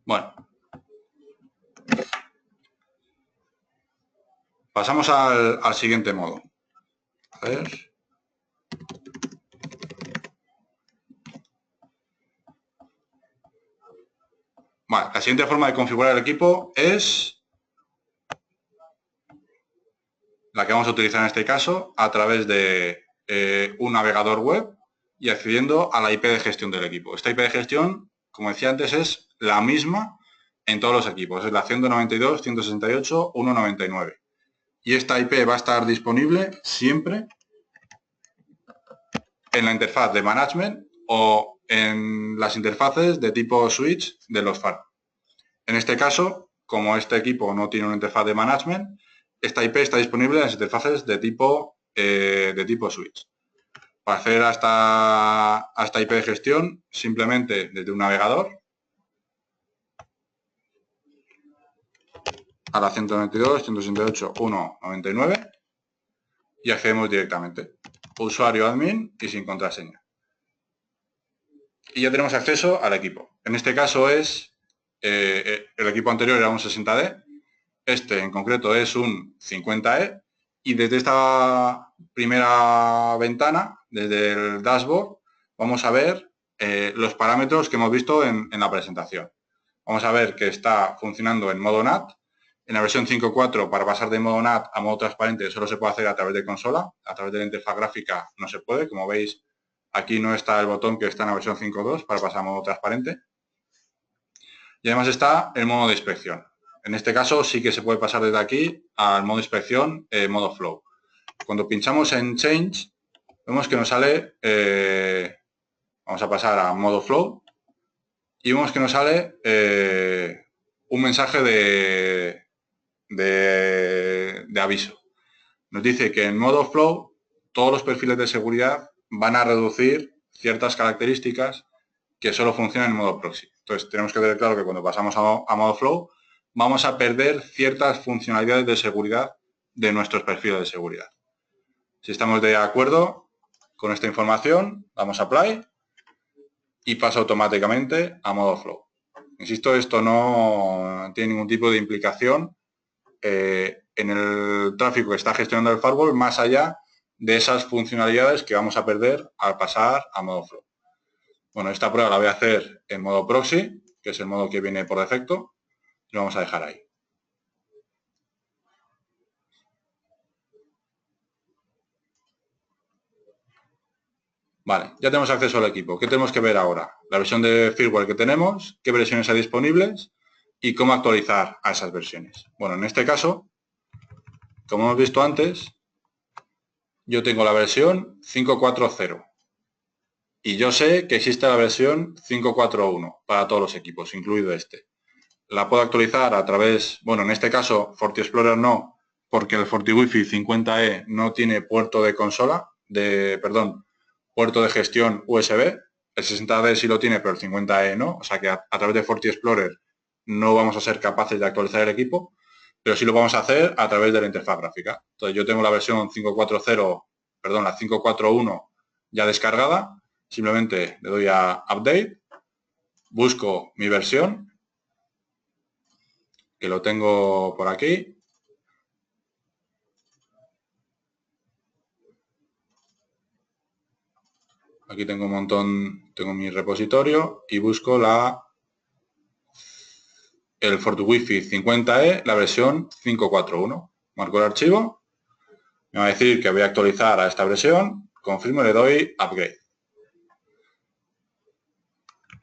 Bueno, pasamos al siguiente modo. A ver. Vale, la siguiente forma de configurar el equipo es la que vamos a utilizar en este caso a través de un navegador web y accediendo a la IP de gestión del equipo. Esta IP de gestión, como decía antes, es la misma en todos los equipos. Es la 192.168.199. Y esta IP va a estar disponible siempre en la interfaz de management o en las interfaces de tipo switch de los firewalls. En este caso, como este equipo no tiene una interfaz de management, esta IP está disponible en las interfaces de tipo switch. Para acceder a esta IP de gestión, simplemente desde un navegador a la 192.168.199 y accedemos directamente. Usuario admin y sin contraseña. y ya tenemos acceso al equipo. En este caso es, el equipo anterior era un 60D, este en concreto es un 50E, y desde esta primera ventana, desde el dashboard, vamos a ver los parámetros que hemos visto en la presentación. Vamos a ver que está funcionando en modo NAT. En la versión 5.4, para pasar de modo NAT a modo transparente, solo se puede hacer a través de consola. A través de la interfaz gráfica no se puede. Como veis, aquí no está el botón que está en la versión 5.2 para pasar a modo transparente. Y además está el modo de inspección. En este caso sí que se puede pasar desde aquí al modo inspección, modo flow. Cuando pinchamos en Change, vemos que nos sale, vamos a pasar a modo flow, y vemos que nos sale un mensaje de aviso. Nos dice que en modo flow todos los perfiles de seguridad van a reducir ciertas características que solo funcionan en modo proxy. Entonces tenemos que tener claro que cuando pasamos a modo flow vamos a perder ciertas funcionalidades de seguridad de nuestros perfiles de seguridad. Si estamos de acuerdo con esta información, damos a apply y pasa automáticamente a modo flow. Insisto, esto no tiene ningún tipo de implicación en el tráfico que está gestionando el firewall, más allá de esas funcionalidades que vamos a perder al pasar a modo flow. Bueno, esta prueba la voy a hacer en modo proxy, que es el modo que viene por defecto, y lo vamos a dejar ahí. Vale, ya tenemos acceso al equipo. ¿Qué tenemos que ver ahora? La versión de firmware que tenemos, qué versiones hay disponibles y cómo actualizar a esas versiones. Bueno, en este caso, como hemos visto antes, yo tengo la versión 5.4.0 y yo sé que existe la versión 5.4.1 para todos los equipos, incluido este. La puedo actualizar a través, bueno, en este caso FortiExplorer no, porque el FortiWiFi 50E no tiene puerto de consola, puerto de gestión USB. El 60D sí lo tiene, pero el 50E no. O sea que a través de FortiExplorer no vamos a ser capaces de actualizar el equipo, pero sí lo vamos a hacer a través de la interfaz gráfica. Entonces yo tengo la versión 5.4.0, perdón, la 5.4.1 ya descargada. Simplemente le doy a Update, busco mi versión, que lo tengo por aquí. Aquí tengo un montón, tengo mi repositorio y busco el FortiWiFi 50E, la versión 5.4.1. Marco el archivo, me va a decir que voy a actualizar a esta versión, confirmo y le doy Upgrade.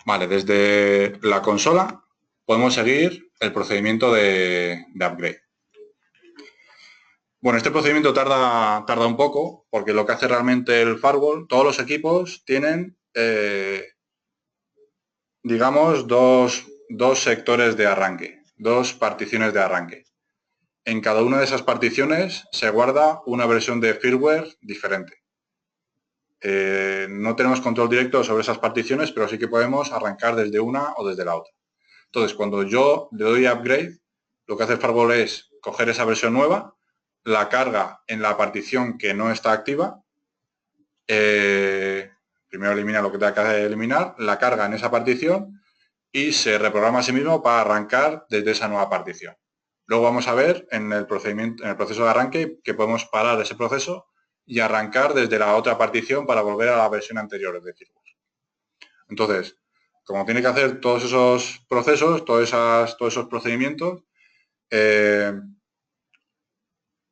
Vale, desde la consola podemos seguir el procedimiento de upgrade. Bueno, este procedimiento tarda un poco, porque lo que hace realmente el firewall, todos los equipos tienen, digamos, dos sectores de arranque, dos particiones de arranque. En cada una de esas particiones se guarda una versión de firmware diferente. No tenemos control directo sobre esas particiones, pero sí que podemos arrancar desde una o desde la otra. Entonces, cuando yo le doy upgrade, lo que hace el firewall es coger esa versión nueva, la carga en la partición que no está activa, primero elimina lo que tenga que eliminar, la carga en esa partición y se reprograma a sí mismo para arrancar desde esa nueva partición. Luego vamos a ver en el procedimiento, en el proceso de arranque, que podemos parar ese proceso y arrancar desde la otra partición para volver a la versión anterior de firmware. Entonces, como tiene que hacer todos esos procesos, todos esos procedimientos,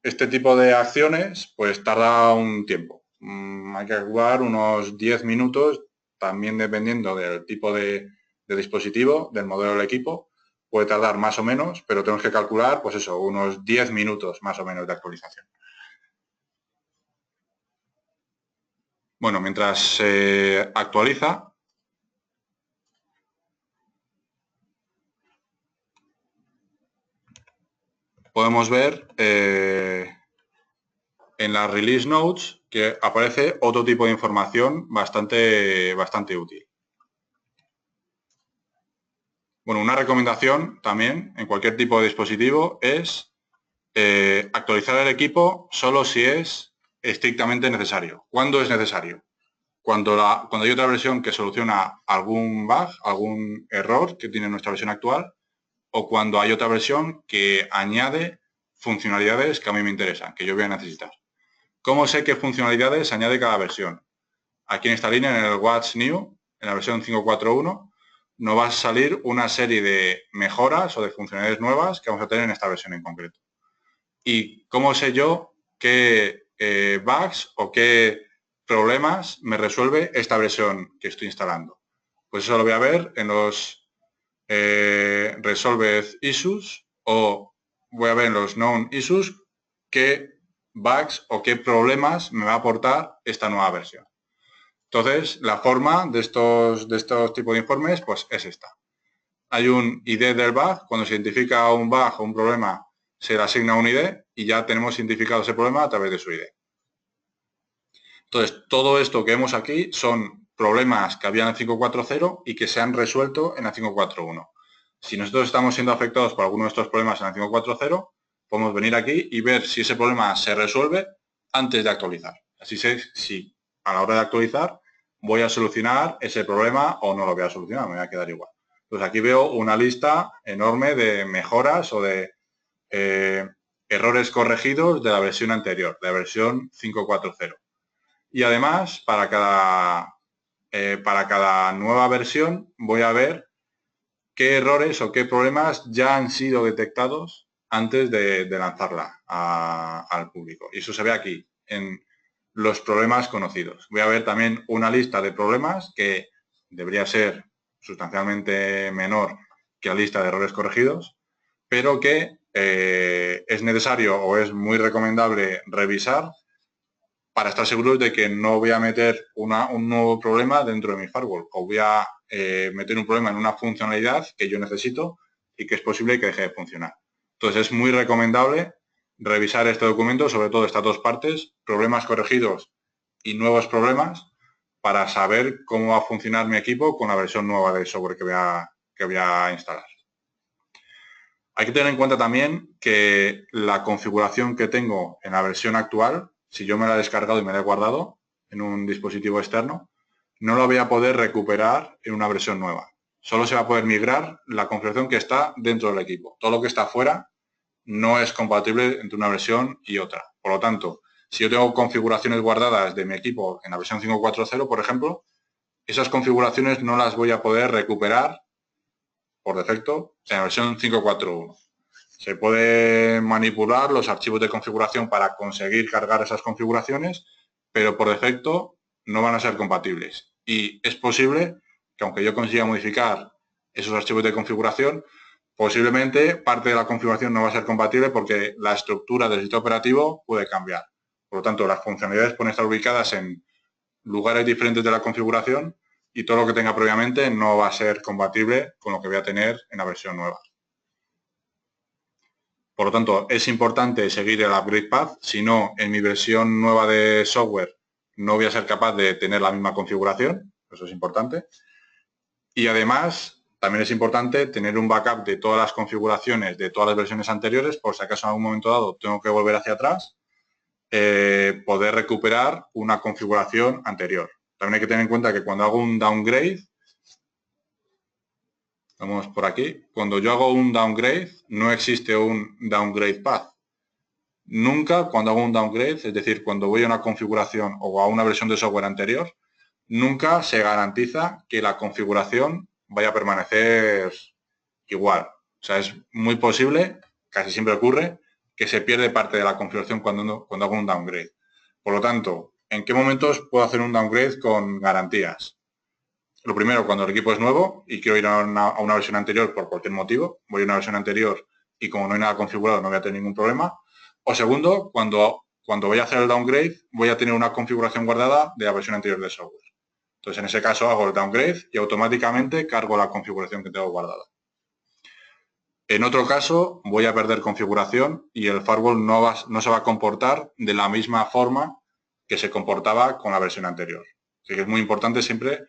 este tipo de acciones pues tarda un tiempo. Hay que actuar unos 10 minutos, también dependiendo del tipo de dispositivo, del modelo del equipo. Puede tardar más o menos, pero tenemos que calcular, pues eso, unos 10 minutos más o menos de actualización. Bueno, mientras se actualiza, podemos ver en las release notes que aparece otro tipo de información bastante útil. Bueno, una recomendación también en cualquier tipo de dispositivo es actualizar el equipo solo si es estrictamente necesario. ¿Cuándo es necesario? cuando hay otra versión que soluciona algún bug, algún error que tiene nuestra versión actual, o cuando hay otra versión que añade funcionalidades que a mí me interesan, que yo voy a necesitar. ¿Cómo sé qué funcionalidades añade cada versión? Aquí en esta línea, en el What's New, en la versión 5.4.1, nos va a salir una serie de mejoras o de funcionalidades nuevas que vamos a tener en esta versión en concreto. ¿Y cómo sé yo qué bugs o qué problemas me resuelve esta versión que estoy instalando? Pues eso lo voy a ver en los Resolved Issues, o voy a ver en los Known Issues qué bugs o qué problemas me va a aportar esta nueva versión. Entonces, la forma de estos tipos de informes pues es esta. Hay un ID del bug. Cuando se identifica un bug o un problema, se le asigna un ID y ya tenemos identificado ese problema a través de su ID. Entonces, todo esto que vemos aquí son problemas que había en el 5.4.0 y que se han resuelto en el 5.4.1. Si nosotros estamos siendo afectados por alguno de estos problemas en el 5.4.0, podemos venir aquí y ver si ese problema se resuelve antes de actualizar. Así sé si a la hora de actualizar voy a solucionar ese problema o no lo voy a solucionar, me voy a quedar igual. Pues aquí veo una lista enorme de mejoras o de errores corregidos de la versión anterior, de la versión 5.4.0. Y además, para cada nueva versión voy a ver qué errores o qué problemas ya han sido detectados antes de lanzarla al público. Y eso se ve aquí, en los problemas conocidos. Voy a ver también una lista de problemas que debería ser sustancialmente menor que la lista de errores corregidos, pero que es necesario o es muy recomendable revisar para estar seguros de que no voy a meter un nuevo problema dentro de mi firewall, o voy a meter un problema en una funcionalidad que yo necesito y que es posible que deje de funcionar. Entonces, es muy recomendable revisar este documento, sobre todo estas dos partes, problemas corregidos y nuevos problemas, para saber cómo va a funcionar mi equipo con la versión nueva de software que voy a instalar. Hay que tener en cuenta también que la configuración que tengo en la versión actual, si yo me la he descargado y me la he guardado en un dispositivo externo, no la voy a poder recuperar en una versión nueva. Solo se va a poder migrar la configuración que está dentro del equipo. Todo lo que está fuera no es compatible entre una versión y otra. Por lo tanto, si yo tengo configuraciones guardadas de mi equipo en la versión 5.4.0, por ejemplo, esas configuraciones no las voy a poder recuperar por defecto en la versión 5.4.1. Se puede manipular los archivos de configuración para conseguir cargar esas configuraciones, pero por defecto no van a ser compatibles. Y es posible que aunque yo consiga modificar esos archivos de configuración, posiblemente parte de la configuración no va a ser compatible porque la estructura del sistema operativo puede cambiar. Por lo tanto, las funcionalidades pueden estar ubicadas en lugares diferentes de la configuración y todo lo que tenga previamente no va a ser compatible con lo que voy a tener en la versión nueva. Por lo tanto, es importante seguir el upgrade path, si no, en mi versión nueva de software no voy a ser capaz de tener la misma configuración, eso es importante. Y además, también es importante tener un backup de todas las configuraciones de todas las versiones anteriores, por si acaso en algún momento dado tengo que volver hacia atrás, poder recuperar una configuración anterior. También hay que tener en cuenta que cuando hago un downgrade, vamos por aquí, cuando yo hago un downgrade, no existe un downgrade path. Nunca cuando hago un downgrade, es decir, cuando voy a una configuración o a una versión de software anterior, nunca se garantiza que la configuración vaya a permanecer igual. O sea, es muy posible, casi siempre ocurre, que se pierde parte de la configuración cuando hago un downgrade. Por lo tanto, ¿en qué momentos puedo hacer un downgrade con garantías? Lo primero, cuando el equipo es nuevo y quiero ir a una versión anterior por cualquier motivo, voy a una versión anterior y como no hay nada configurado no voy a tener ningún problema. O segundo, cuando voy a hacer el downgrade, voy a tener una configuración guardada de la versión anterior del software. Entonces, en ese caso hago el downgrade y automáticamente cargo la configuración que tengo guardada. En otro caso, voy a perder configuración y el firewall no se va a comportar de la misma forma que se comportaba con la versión anterior. Así que es muy importante siempre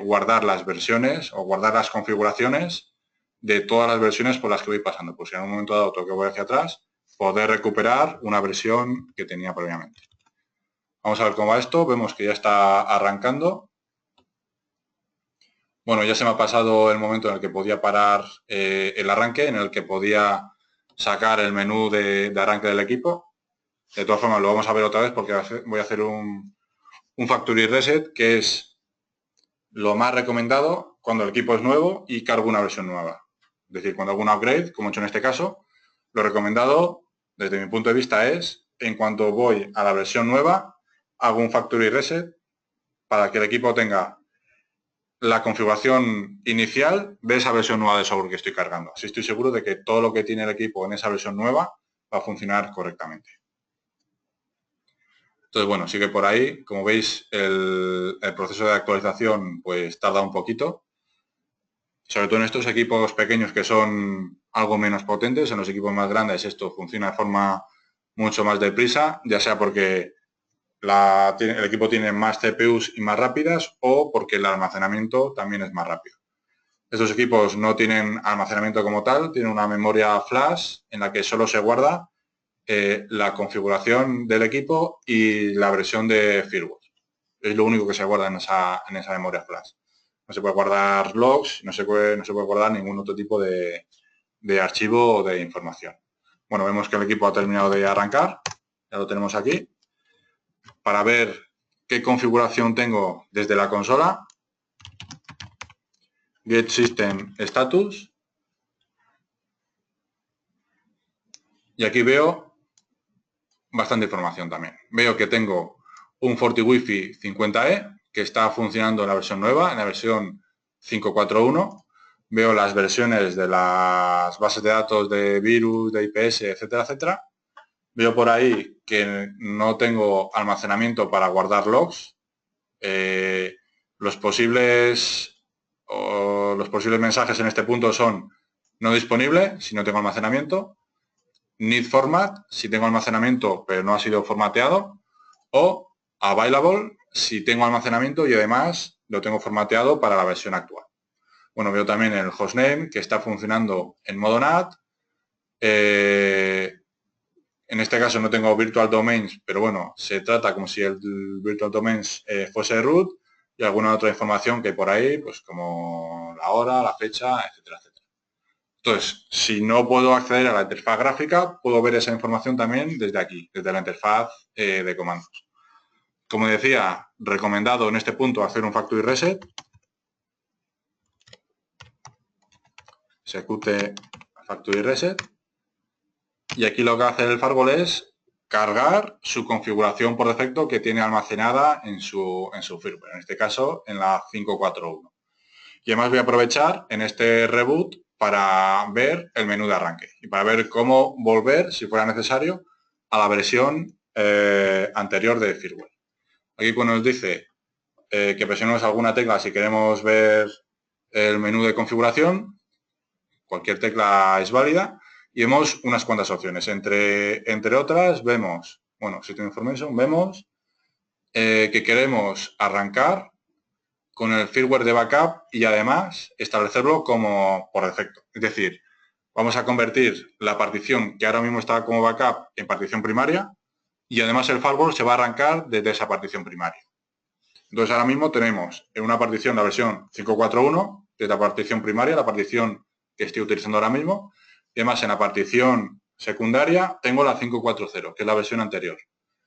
guardar las versiones o guardar las configuraciones de todas las versiones por las que voy pasando. Pues si en un momento dado tengo que voy hacia atrás, poder recuperar una versión que tenía previamente. Vamos a ver cómo va esto. Vemos que ya está arrancando. Bueno, ya se me ha pasado el momento en el que podía parar el arranque, en el que podía sacar el menú de arranque del equipo. De todas formas, lo vamos a ver otra vez porque voy a hacer un factory reset, que es lo más recomendado cuando el equipo es nuevo y cargo una versión nueva. Es decir, cuando hago un upgrade, como he hecho en este caso, lo recomendado, desde mi punto de vista, es, en cuanto voy a la versión nueva, hago un factory reset para que el equipo tenga la configuración inicial de esa versión nueva de software que estoy cargando. Así estoy seguro de que todo lo que tiene el equipo en esa versión nueva va a funcionar correctamente. Entonces, bueno, sigue por ahí. Como veis, el proceso de actualización pues tarda un poquito. Sobre todo en estos equipos pequeños que son algo menos potentes. En los equipos más grandes esto funciona de forma mucho más deprisa, ya sea porque el equipo tiene más CPUs y más rápidas o porque el almacenamiento también es más rápido. Estos equipos no tienen almacenamiento como tal, tienen una memoria flash en la que solo se guarda la configuración del equipo y la versión de firmware. Es lo único que se guarda en esa memoria flash. No se puede guardar logs, no se puede guardar ningún otro tipo de archivo o de información. Bueno, vemos que el equipo ha terminado de arrancar, ya lo tenemos aquí. Para ver qué configuración tengo desde la consola, Get System Status, y aquí veo bastante información también. Veo que tengo un FortiWiFi 50E que está funcionando en la versión nueva, en la versión 5.4.1. Veo las versiones de las bases de datos de virus, de IPS, etcétera, etcétera. Veo por ahí que no tengo almacenamiento para guardar logs. Los posibles mensajes en este punto son no disponible si no tengo almacenamiento, need format si tengo almacenamiento pero no ha sido formateado, o available si tengo almacenamiento y además lo tengo formateado para la versión actual. Bueno, veo también el hostname que está funcionando en modo NAT. En este caso no tengo virtual domains, pero bueno, se trata como si el virtual domains fuese root, y alguna otra información que hay por ahí, pues como la hora, la fecha, etcétera, etcétera. Entonces, si no puedo acceder a la interfaz gráfica, puedo ver esa información también desde aquí, desde la interfaz de comandos. Como decía, recomendado en este punto hacer un factory reset. Se ejecute factory reset. Y aquí lo que hace el firewall es cargar su configuración por defecto que tiene almacenada en su firmware, en este caso en la 5.4.1. Y además voy a aprovechar en este reboot para ver el menú de arranque y para ver cómo volver, si fuera necesario, a la versión anterior de firmware. Aquí pues nos dice que presionemos alguna tecla si queremos ver el menú de configuración. Cualquier tecla es válida. Y vemos unas cuantas opciones. Entre otras vemos, bueno, System Information, vemos que queremos arrancar con el firmware de backup y además establecerlo como por defecto. Es decir, vamos a convertir la partición que ahora mismo está como backup en partición primaria y además el firewall se va a arrancar desde esa partición primaria. Entonces ahora mismo tenemos en una partición la versión 5.4.1, que es la partición primaria, la partición que estoy utilizando ahora mismo, y además en la partición secundaria tengo la 5.4.0, que es la versión anterior.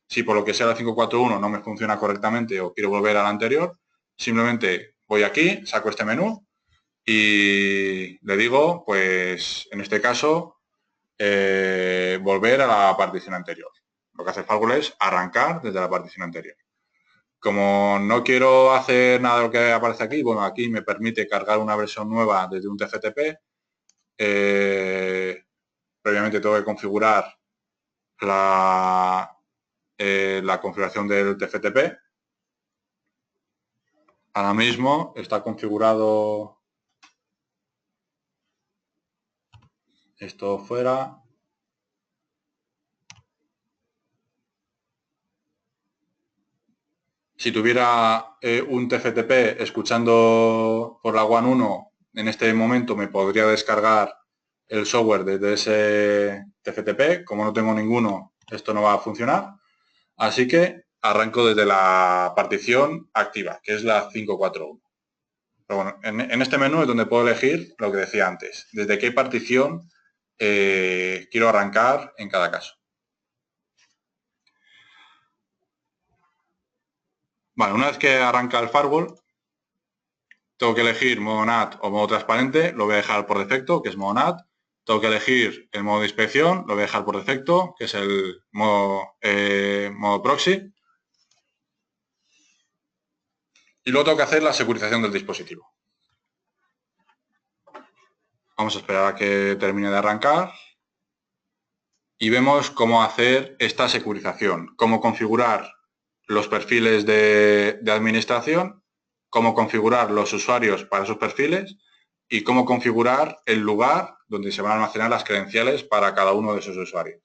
Si por lo que sea la 5.4.1 no me funciona correctamente o quiero volver a la anterior, simplemente voy aquí, saco este menú y le digo, pues en este caso, volver a la partición anterior. Lo que hace el firewall es arrancar desde la partición anterior. Como no quiero hacer nada de lo que aparece aquí, bueno, aquí me permite cargar una versión nueva desde un TFTP. Previamente tengo que configurar la configuración del TFTP. Ahora mismo está configurado esto fuera. Si tuviera un TFTP escuchando por la WAN 1, en este momento me podría descargar el software desde ese TFTP. Como no tengo ninguno, esto no va a funcionar. Así que arranco desde la partición activa, que es la 541. Pero bueno, en este menú es donde puedo elegir lo que decía antes, desde qué partición quiero arrancar en cada caso. Vale, una vez que arranca el firewall, tengo que elegir modo NAT o modo transparente, lo voy a dejar por defecto, que es modo NAT. Tengo que elegir el modo de inspección, lo voy a dejar por defecto, que es el modo proxy. Y luego tengo que hacer la securización del dispositivo. Vamos a esperar a que termine de arrancar. Y vemos cómo hacer esta securización, cómo configurar los perfiles de administración, cómo configurar los usuarios para esos perfiles y cómo configurar el lugar donde se van a almacenar las credenciales para cada uno de esos usuarios.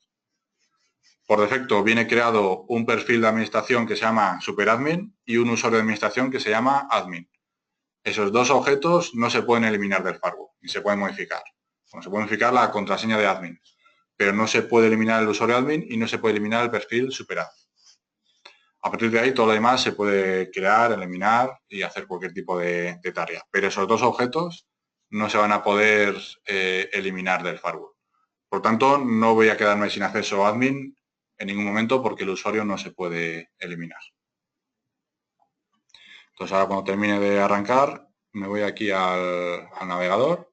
Por defecto viene creado un perfil de administración que se llama superadmin y un usuario de administración que se llama admin. Esos dos objetos no se pueden eliminar del firewall ni se pueden modificar. Bueno, se puede modificar la contraseña de admin, pero no se puede eliminar el usuario admin y no se puede eliminar el perfil superadmin. A partir de ahí, todo lo demás se puede crear, eliminar y hacer cualquier tipo de tarea. Pero esos dos objetos no se van a poder eliminar del firewall. Por tanto, no voy a quedarme sin acceso a admin en ningún momento porque el usuario no se puede eliminar. Entonces, ahora cuando termine de arrancar, me voy aquí al navegador.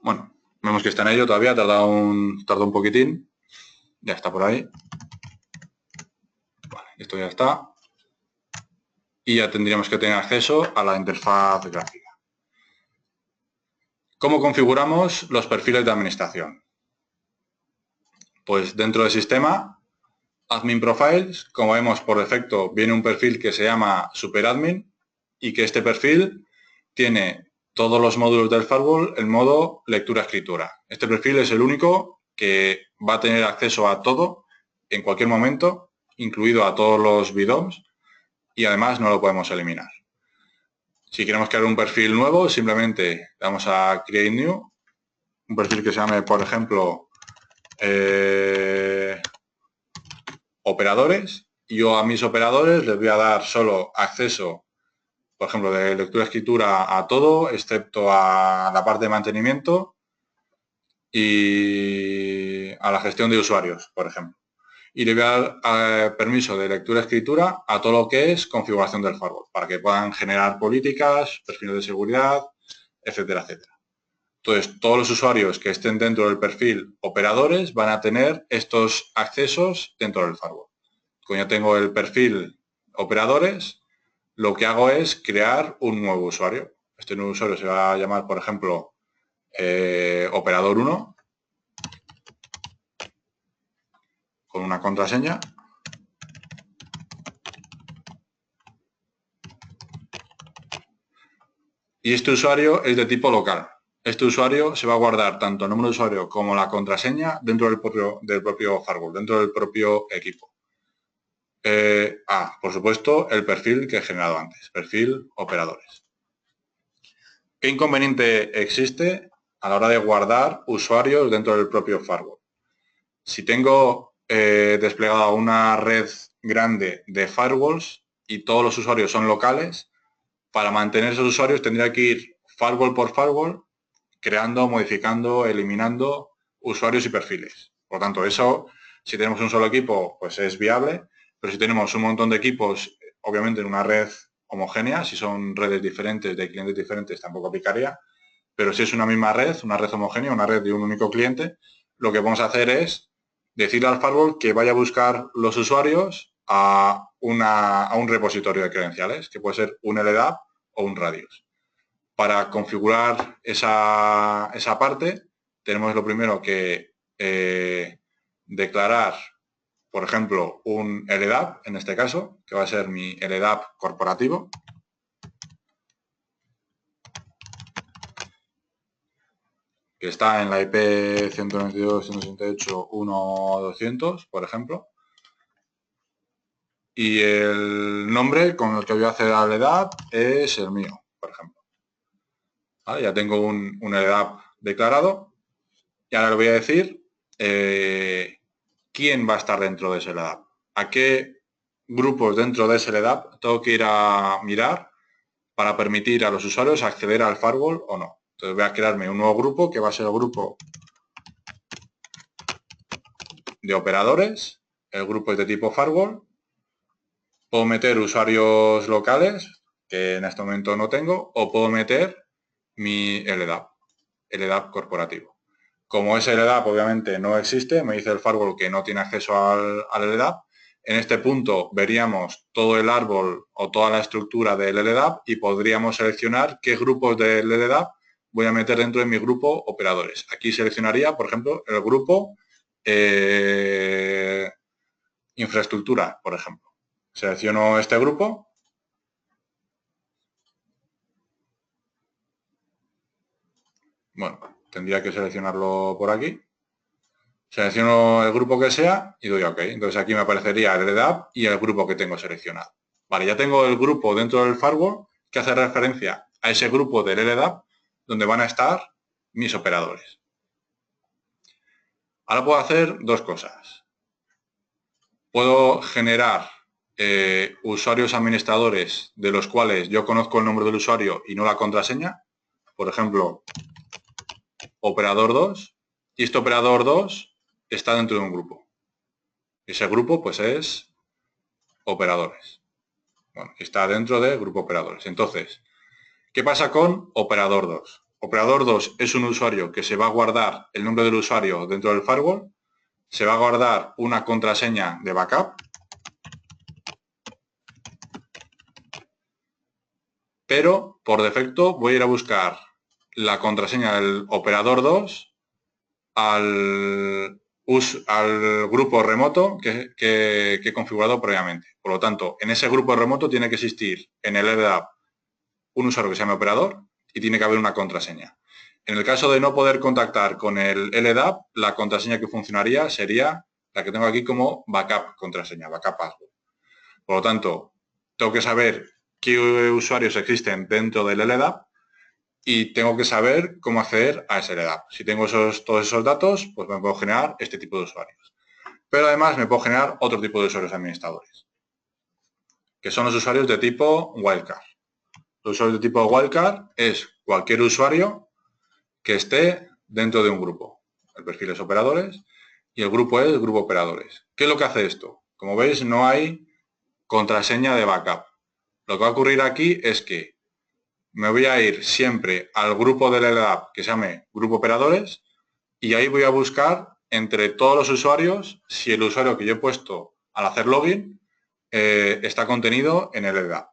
Bueno, vemos que está en ello todavía, tarda un poquitín. Ya está por ahí. Vale, esto ya está. Y ya tendríamos que tener acceso a la interfaz gráfica. ¿Cómo configuramos los perfiles de administración? Pues dentro del sistema, Admin Profiles, como vemos por defecto, viene un perfil que se llama Superadmin y que este perfil tiene todos los módulos del firewall en modo lectura-escritura. Este perfil es el único que va a tener acceso a todo en cualquier momento, incluido a todos los BDOMs, y además no lo podemos eliminar. Si queremos crear un perfil nuevo, simplemente damos a Create New, un perfil que se llame, por ejemplo, operadores. Yo a mis operadores les voy a dar solo acceso, por ejemplo, de lectura-escritura a todo, excepto a la parte de mantenimiento y a la gestión de usuarios, por ejemplo. Y le voy a dar permiso de lectura-escritura a todo lo que es configuración del firewall, para que puedan generar políticas, perfiles de seguridad, etcétera, etcétera. Entonces, todos los usuarios que estén dentro del perfil operadores van a tener estos accesos dentro del firewall. Como ya tengo el perfil operadores, lo que hago es crear un nuevo usuario. Este nuevo usuario se va a llamar, por ejemplo, operador 1, con una contraseña. Y este usuario es de tipo local. Este usuario se va a guardar tanto el número de usuario como la contraseña dentro del propio firewall, dentro del propio equipo. Por supuesto, el perfil que he generado antes, perfil operadores. ¿Qué inconveniente existe a la hora de guardar usuarios dentro del propio firewall? Si tengo desplegada una red grande de firewalls y todos los usuarios son locales, para mantener esos usuarios tendría que ir firewall por firewall, creando, modificando, eliminando usuarios y perfiles. Por lo tanto, eso, si tenemos un solo equipo, pues es viable, pero si tenemos un montón de equipos, obviamente en una red homogénea, si son redes diferentes, de clientes diferentes, tampoco aplicaría, pero si es una misma red, una red homogénea, una red de un único cliente, lo que vamos a hacer es decirle al firewall que vaya a buscar los usuarios a un repositorio de credenciales, que puede ser un LDAP o un Radius. Para configurar esa parte, tenemos lo primero que declarar, por ejemplo, un LDAP, en este caso, que va a ser mi LDAP corporativo. Que está en la IP 192.168.1.200, por ejemplo. Y el nombre con el que voy a hacer la LDAP es el mío, por ejemplo. ¿Vale? Ya tengo un LDAP declarado y ahora le voy a decir quién va a estar dentro de ese LDAP. ¿A qué grupos dentro de ese LDAP tengo que ir a mirar para permitir a los usuarios acceder al firewall o no? Entonces voy a crearme un nuevo grupo que va a ser el grupo de operadores. El grupo es de tipo firewall. Puedo meter usuarios locales, que en este momento no tengo, o puedo meter mi LDAP corporativo. Como ese LDAP obviamente no existe, me dice el firewall que no tiene acceso al LDAP. En este punto veríamos todo el árbol o toda la estructura del LDAP y podríamos seleccionar qué grupos del LDAP voy a meter dentro de mi grupo operadores. Aquí seleccionaría, por ejemplo, el grupo infraestructura, por ejemplo. Selecciono este grupo. Bueno, tendría que seleccionarlo por aquí. Selecciono el grupo que sea y doy OK. Entonces aquí me aparecería el LDAP y el grupo que tengo seleccionado. Vale, ya tengo el grupo dentro del firewall que hace referencia a ese grupo del LDAP donde van a estar mis operadores. Ahora puedo hacer dos cosas. Puedo generar usuarios administradores de los cuales yo conozco el nombre del usuario y no la contraseña. Por ejemplo, operador 2. Y este operador 2 está dentro de un grupo. Ese grupo pues es operadores. Bueno, está dentro del grupo operadores. Entonces, ¿qué pasa con operador 2? Operador 2 es un usuario que se va a guardar el nombre del usuario dentro del firewall, se va a guardar una contraseña de backup, pero por defecto voy a ir a buscar la contraseña del operador 2 al grupo remoto que he configurado previamente. Por lo tanto, en ese grupo remoto tiene que existir en el LDAP un usuario que se llame operador y tiene que haber una contraseña. En el caso de no poder contactar con el LDAP, la contraseña que funcionaría sería la que tengo aquí como backup contraseña, backup password. Por lo tanto, tengo que saber qué usuarios existen dentro del LDAP y tengo que saber cómo acceder a ese LDAP. Si tengo todos esos datos, pues me puedo generar este tipo de usuarios. Pero además me puedo generar otro tipo de usuarios administradores, que son los usuarios de tipo wildcard. Los usuarios de tipo wildcard es cualquier usuario que esté dentro de un grupo. El perfil es operadores y el grupo es grupo operadores. ¿Qué es lo que hace esto? Como veis, no hay contraseña de backup. Lo que va a ocurrir aquí es que me voy a ir siempre al grupo del LDAP que se llame grupo operadores y ahí voy a buscar entre todos los usuarios si el usuario que yo he puesto al hacer login está contenido en el LDAP.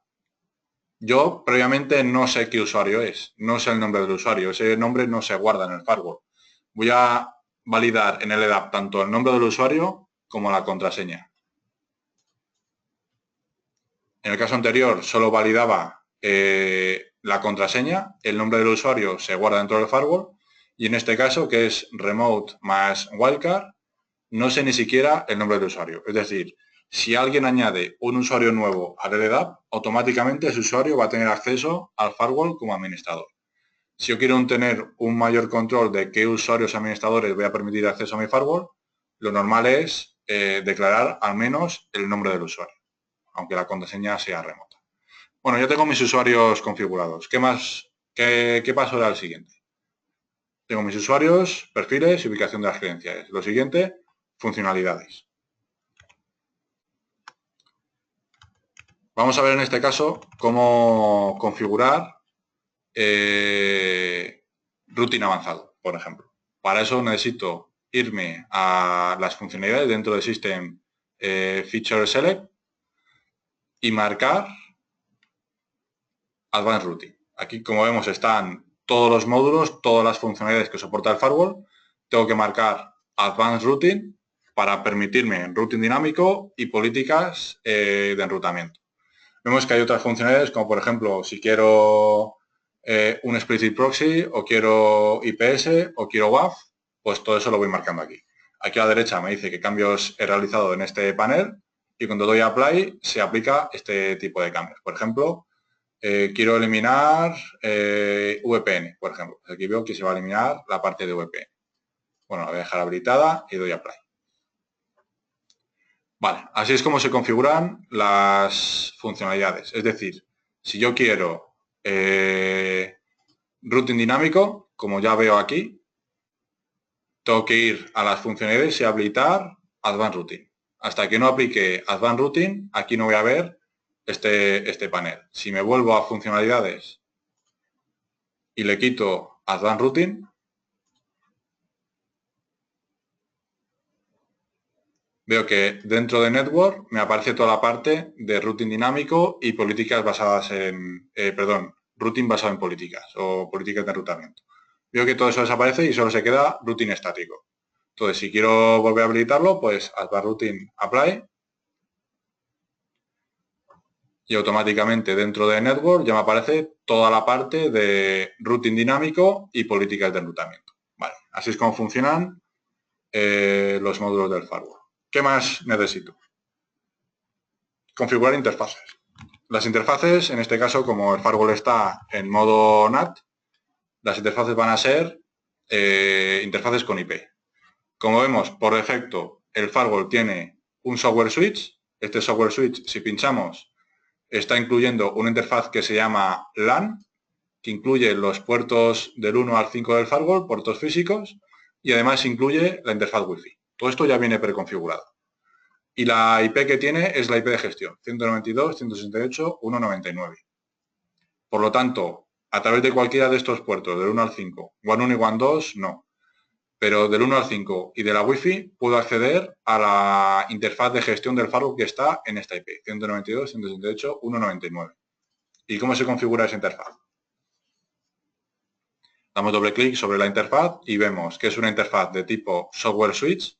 Yo previamente no sé qué usuario es, no sé el nombre del usuario, ese nombre no se guarda en el firewall. Voy a validar en el LDAP tanto el nombre del usuario como la contraseña. En el caso anterior solo validaba la contraseña, el nombre del usuario se guarda dentro del firewall y en este caso, que es remote más wildcard, no sé ni siquiera el nombre del usuario. Es decir, si alguien añade un usuario nuevo al LDAP, automáticamente ese usuario va a tener acceso al firewall como administrador. Si yo quiero tener un mayor control de qué usuarios administradores voy a permitir acceso a mi firewall, lo normal es declarar al menos el nombre del usuario, aunque la contraseña sea remota. Bueno, ya tengo mis usuarios configurados. ¿Qué más? ¿Qué paso era el siguiente? Tengo mis usuarios, perfiles y ubicación de las credenciales. Lo siguiente, funcionalidades. Vamos a ver en este caso cómo configurar routing avanzado, por ejemplo. Para eso necesito irme a las funcionalidades dentro de System Feature Select y marcar Advanced Routing. Aquí, como vemos, están todos los módulos, todas las funcionalidades que soporta el firewall. Tengo que marcar Advanced Routing para permitirme routing dinámico y políticas de enrutamiento. Vemos que hay otras funcionalidades, como por ejemplo, si quiero un explicit proxy, o quiero IPS, o quiero WAF, pues todo eso lo voy marcando aquí. Aquí a la derecha me dice qué cambios he realizado en este panel y cuando doy a Apply se aplica este tipo de cambios. Por ejemplo, quiero eliminar VPN, por ejemplo. Aquí veo que se va a eliminar la parte de VPN. Bueno, la voy a dejar habilitada y doy a Apply. Vale, así es como se configuran las funcionalidades. Es decir, si yo quiero routing dinámico, como ya veo aquí, tengo que ir a las funcionalidades y habilitar Advanced Routing. Hasta que no aplique Advanced Routing, aquí no voy a ver este panel. Si me vuelvo a funcionalidades y le quito Advanced Routing, veo que dentro de Network me aparece toda la parte de routing dinámico y políticas basadas en, routing basado en políticas o políticas de enrutamiento. Veo que todo eso desaparece y solo se queda routing estático. Entonces, si quiero volver a habilitarlo, pues Advanced Routing Apply y automáticamente dentro de Network ya me aparece toda la parte de routing dinámico y políticas de enrutamiento. Vale, así es como funcionan los módulos del firewall. ¿Qué más necesito? Configurar interfaces. Las interfaces, en este caso, como el firewall está en modo NAT, las interfaces van a ser interfaces con IP. Como vemos, por defecto, el firewall tiene un software switch. Este software switch, si pinchamos, está incluyendo una interfaz que se llama LAN, que incluye los puertos del 1 al 5 del firewall, puertos físicos, y además incluye la interfaz Wi-Fi. Todo esto ya viene preconfigurado. Y la IP que tiene es la IP de gestión, 192.168.199. Por lo tanto, a través de cualquiera de estos puertos, del 1 al 5, WAN 1 y WAN 2, no. Pero del 1 al 5 y de la Wi-Fi puedo acceder a la interfaz de gestión del firewall que está en esta IP, 192.168.199. ¿Y cómo se configura esa interfaz? Damos doble clic sobre la interfaz y vemos que es una interfaz de tipo software switch,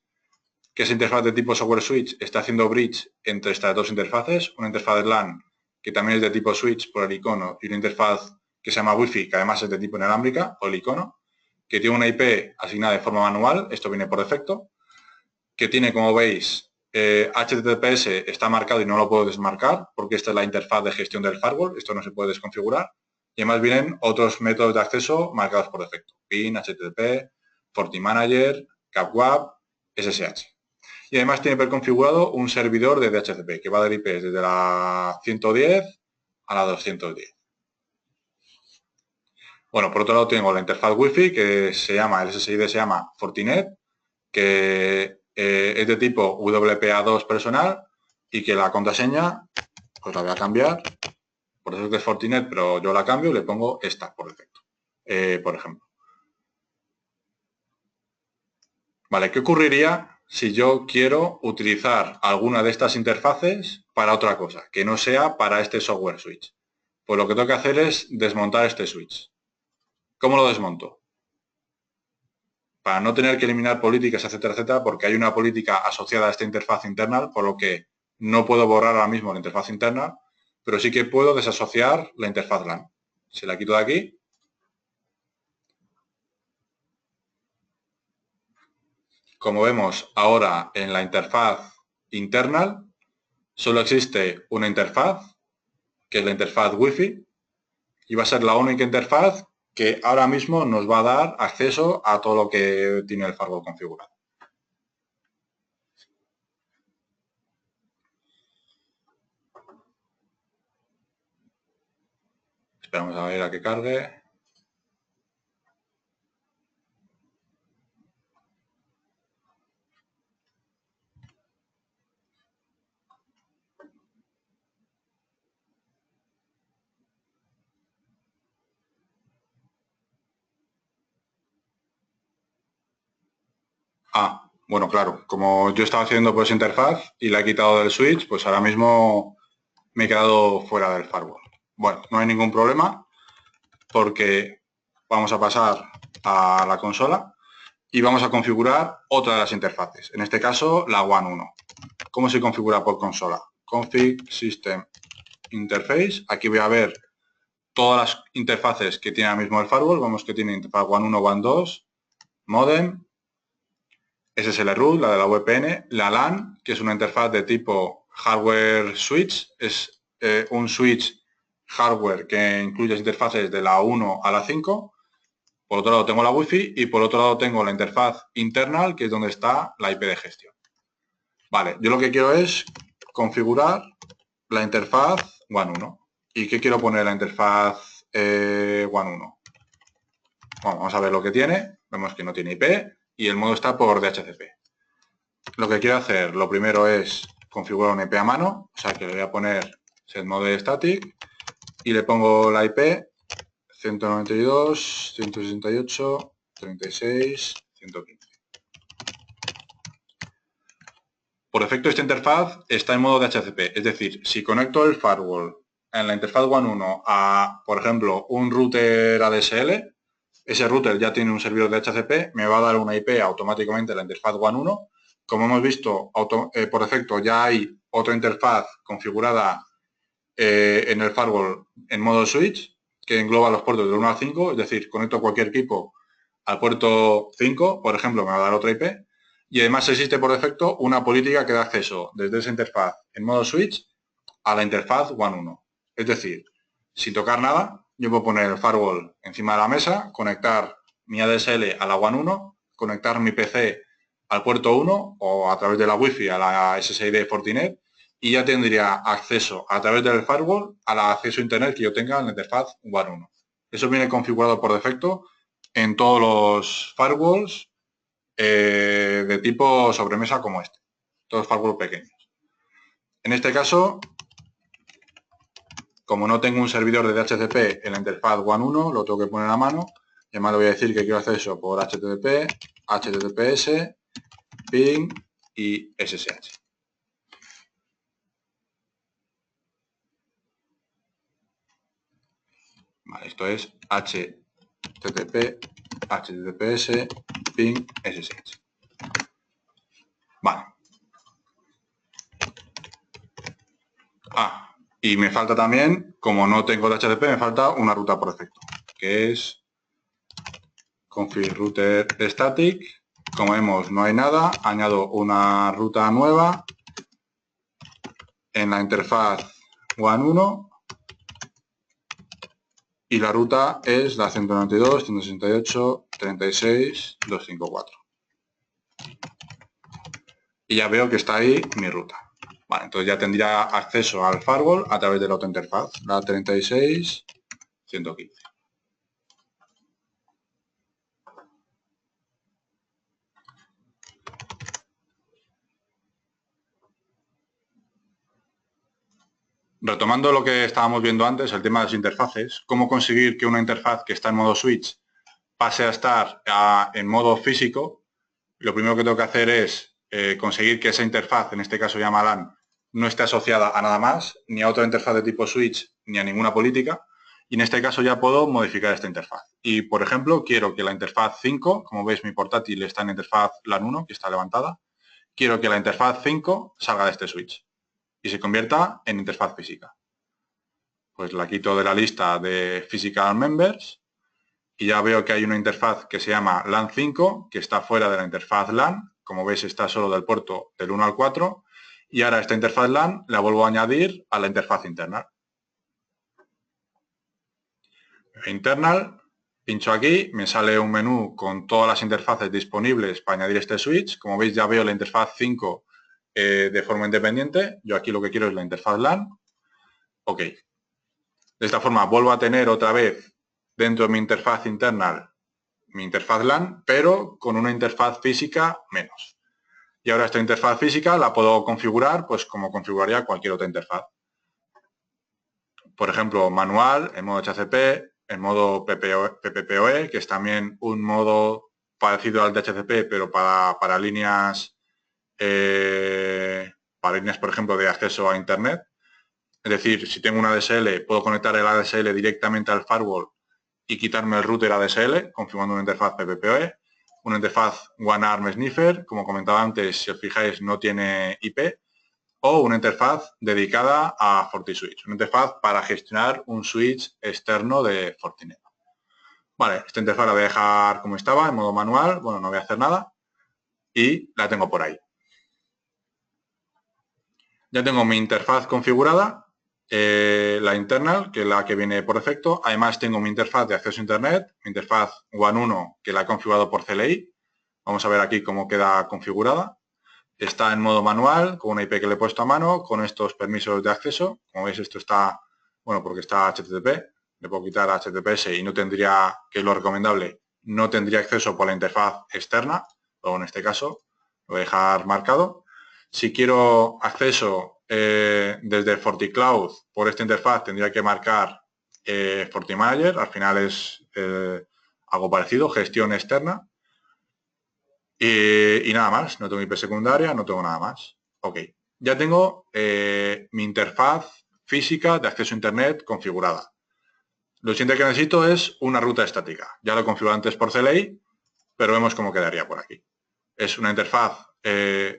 que esa interfaz de tipo software switch está haciendo bridge entre estas dos interfaces, una interfaz de LAN que también es de tipo switch por el icono y una interfaz que se llama Wi-Fi que además es de tipo inalámbrica por el icono, que tiene una IP asignada de forma manual, esto viene por defecto, que tiene, como veis, HTTPS está marcado y no lo puedo desmarcar porque esta es la interfaz de gestión del firewall, esto no se puede desconfigurar. Y además vienen otros métodos de acceso marcados por defecto. PIN, HTTP, FortiManager, CapWap, SSH. Y además tiene preconfigurado un servidor de DHCP que va a dar IPs desde la 110 a la 210. Bueno, por otro lado tengo la interfaz Wi-Fi que se llama, el SSID se llama Fortinet, que es de tipo WPA2 personal y que la contraseña, pues la voy a cambiar. Por eso es de Fortinet, pero yo la cambio y le pongo esta por defecto, por ejemplo. Vale, ¿qué ocurriría si yo quiero utilizar alguna de estas interfaces para otra cosa, que no sea para este software switch? Pues lo que tengo que hacer es desmontar este switch. ¿Cómo lo desmonto? Para no tener que eliminar políticas, etcétera, etcétera, porque hay una política asociada a esta interfaz interna, por lo que no puedo borrar ahora mismo la interfaz interna, pero sí que puedo desasociar la interfaz LAN. Si la quito de aquí, como vemos ahora en la interfaz interna, solo existe una interfaz, que es la interfaz Wi-Fi, y va a ser la única interfaz que ahora mismo nos va a dar acceso a todo lo que tiene el firewall configurado. Esperamos a ver a que cargue. Ah, bueno, claro, como yo estaba haciendo por esa interfaz y la he quitado del switch, pues ahora mismo me he quedado fuera del firewall. Bueno, no hay ningún problema porque vamos a pasar a la consola y vamos a configurar otra de las interfaces, en este caso la WAN 1. ¿Cómo se configura por consola? Config System Interface. Aquí voy a ver todas las interfaces que tiene ahora mismo el firewall. Vemos que tiene interfaz WAN 1, WAN 2, modem, SSL root, la de la VPN, la LAN, que es una interfaz de tipo hardware switch, es un switch hardware que incluye interfaces de la 1 a la 5. Por otro lado tengo la Wi-Fi y por otro lado tengo la interfaz internal, que es donde está la IP de gestión. Vale, yo lo que quiero es configurar la interfaz WAN 1. ¿Y qué quiero poner en la interfaz WAN 1? Bueno, vamos a ver lo que tiene. Vemos que no tiene IP y el modo está por DHCP. Lo que quiero hacer, lo primero es configurar una IP a mano, o sea que le voy a poner set mode static y le pongo la IP 192.168.36.115. Por defecto esta interfaz está en modo DHCP, es decir, si conecto el firewall en la interfaz WAN 1 a, por ejemplo, un router ADSL, ese router ya tiene un servidor de DHCP, me va a dar una IP automáticamente en la interfaz WAN 1. Como hemos visto, por defecto ya hay otra interfaz configurada en el firewall en modo switch, que engloba los puertos del 1 al 5, es decir, conecto cualquier equipo al puerto 5, por ejemplo, me va a dar otra IP. Y además existe por defecto una política que da acceso desde esa interfaz en modo switch a la interfaz WAN 1. Es decir, sin tocar nada, yo puedo poner el firewall encima de la mesa, conectar mi ADSL a la WAN 1, conectar mi PC al puerto 1 o a través de la Wi-Fi a la SSID Fortinet y ya tendría acceso a través del firewall al acceso a internet que yo tenga en la interfaz WAN 1. Eso viene configurado por defecto en todos los firewalls de tipo sobremesa como este, todos firewalls pequeños. En este caso, como no tengo un servidor de DHCP en la interfaz WAN 1, lo tengo que poner a mano. Y además le voy a decir que quiero acceso por HTTP, HTTPS, ping y SSH. Vale, esto es HTTP, HTTPS, ping, SSH. Vale. Y me falta también, como no tengo DHCP, me falta una ruta por defecto, que es config router static. Como vemos, no hay nada. Añado una ruta nueva en la interfaz WAN 1 y la ruta es la 192.168.36.254. Y ya veo que está ahí mi ruta. Vale, entonces ya tendría acceso al firewall a través de la otra interfaz, la 36.115. Retomando lo que estábamos viendo antes, el tema de las interfaces, cómo conseguir que una interfaz que está en modo switch pase a estar en modo físico. Lo primero que tengo que hacer es conseguir que esa interfaz, en este caso llama LAN, no esté asociada a nada más, ni a otra interfaz de tipo switch, ni a ninguna política. Y en este caso ya puedo modificar esta interfaz. Y, por ejemplo, quiero que la interfaz 5, como veis mi portátil está en interfaz LAN 1, que está levantada, quiero que la interfaz 5 salga de este switch y se convierta en interfaz física. Pues la quito de la lista de Physical Members y ya veo que hay una interfaz que se llama LAN 5, que está fuera de la interfaz LAN. Como veis, está solo del puerto del 1 al 4. Y ahora esta interfaz LAN la vuelvo a añadir a la interfaz internal. Internal, pincho aquí, me sale un menú con todas las interfaces disponibles para añadir este switch. Como veis, ya veo la interfaz 5 de forma independiente. Yo aquí lo que quiero es la interfaz LAN. Ok. De esta forma vuelvo a tener otra vez dentro de mi interfaz internal mi interfaz LAN, pero con una interfaz física menos. Y ahora esta interfaz física la puedo configurar pues como configuraría cualquier otra interfaz. Por ejemplo, manual, en modo HCP, en modo PPPoE, que es también un modo parecido al de HCP, pero para líneas, por ejemplo, de acceso a Internet. Es decir, si tengo una ADSL, puedo conectar el ADSL directamente al firewall y quitarme el router ADSL, configurando una interfaz PPPoE. Una interfaz One Arm Sniffer, como comentaba antes, si os fijáis, no tiene IP. O una interfaz dedicada a FortiSwitch, una interfaz para gestionar un switch externo de Fortinet. Vale, esta interfaz la voy a dejar como estaba, en modo manual, bueno, no voy a hacer nada y la tengo por ahí. Ya tengo mi interfaz configurada la internal, que es la que viene por defecto. Además tengo mi interfaz de acceso a Internet, mi interfaz One 1, que la he configurado por CLI. Vamos a ver aquí cómo queda configurada. Está en modo manual, con una IP que le he puesto a mano, con estos permisos de acceso. Como veis, esto está, bueno, porque está HTTP. Le puedo quitar HTTPS y no tendría, que es lo recomendable, no tendría acceso por la interfaz externa, o en este caso, lo voy a dejar marcado. Si quiero acceso desde FortiCloud por esta interfaz, tendría que marcar FortiManager. Al final es algo parecido, gestión externa. Y nada más, no tengo IP secundaria, no tengo nada más. Ok, ya tengo mi interfaz física de acceso a Internet configurada. Lo siguiente que necesito es una ruta estática. Ya lo he configurado antes por CLI, pero vemos cómo quedaría por aquí. Es una interfaz,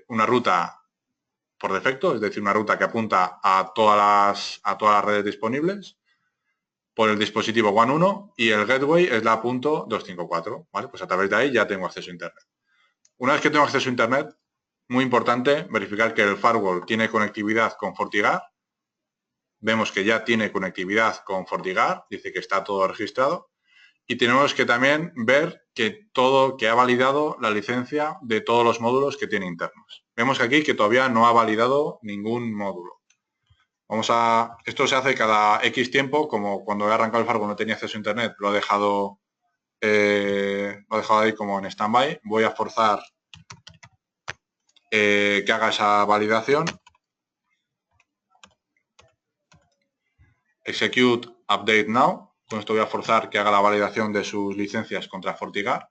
una ruta por defecto, es decir, una ruta que apunta a todas las redes disponibles por el dispositivo One 1 y el gateway es la .254, ¿vale? Pues a través de ahí ya tengo acceso a Internet. Una vez que tengo acceso a Internet, muy importante verificar que el firewall tiene conectividad con FortiGuard. Vemos que ya tiene conectividad con FortiGuard, dice que está todo registrado. Y tenemos que también ver que ha validado la licencia de todos los módulos que tiene internos. Vemos aquí que todavía no ha validado ningún módulo. Esto se hace cada X tiempo, como cuando he arrancado el firewall no tenía acceso a Internet, lo he dejado ahí como en standby. Voy a forzar que haga esa validación. Execute update now. Con esto voy a forzar que haga la validación de sus licencias contra FortiGuard,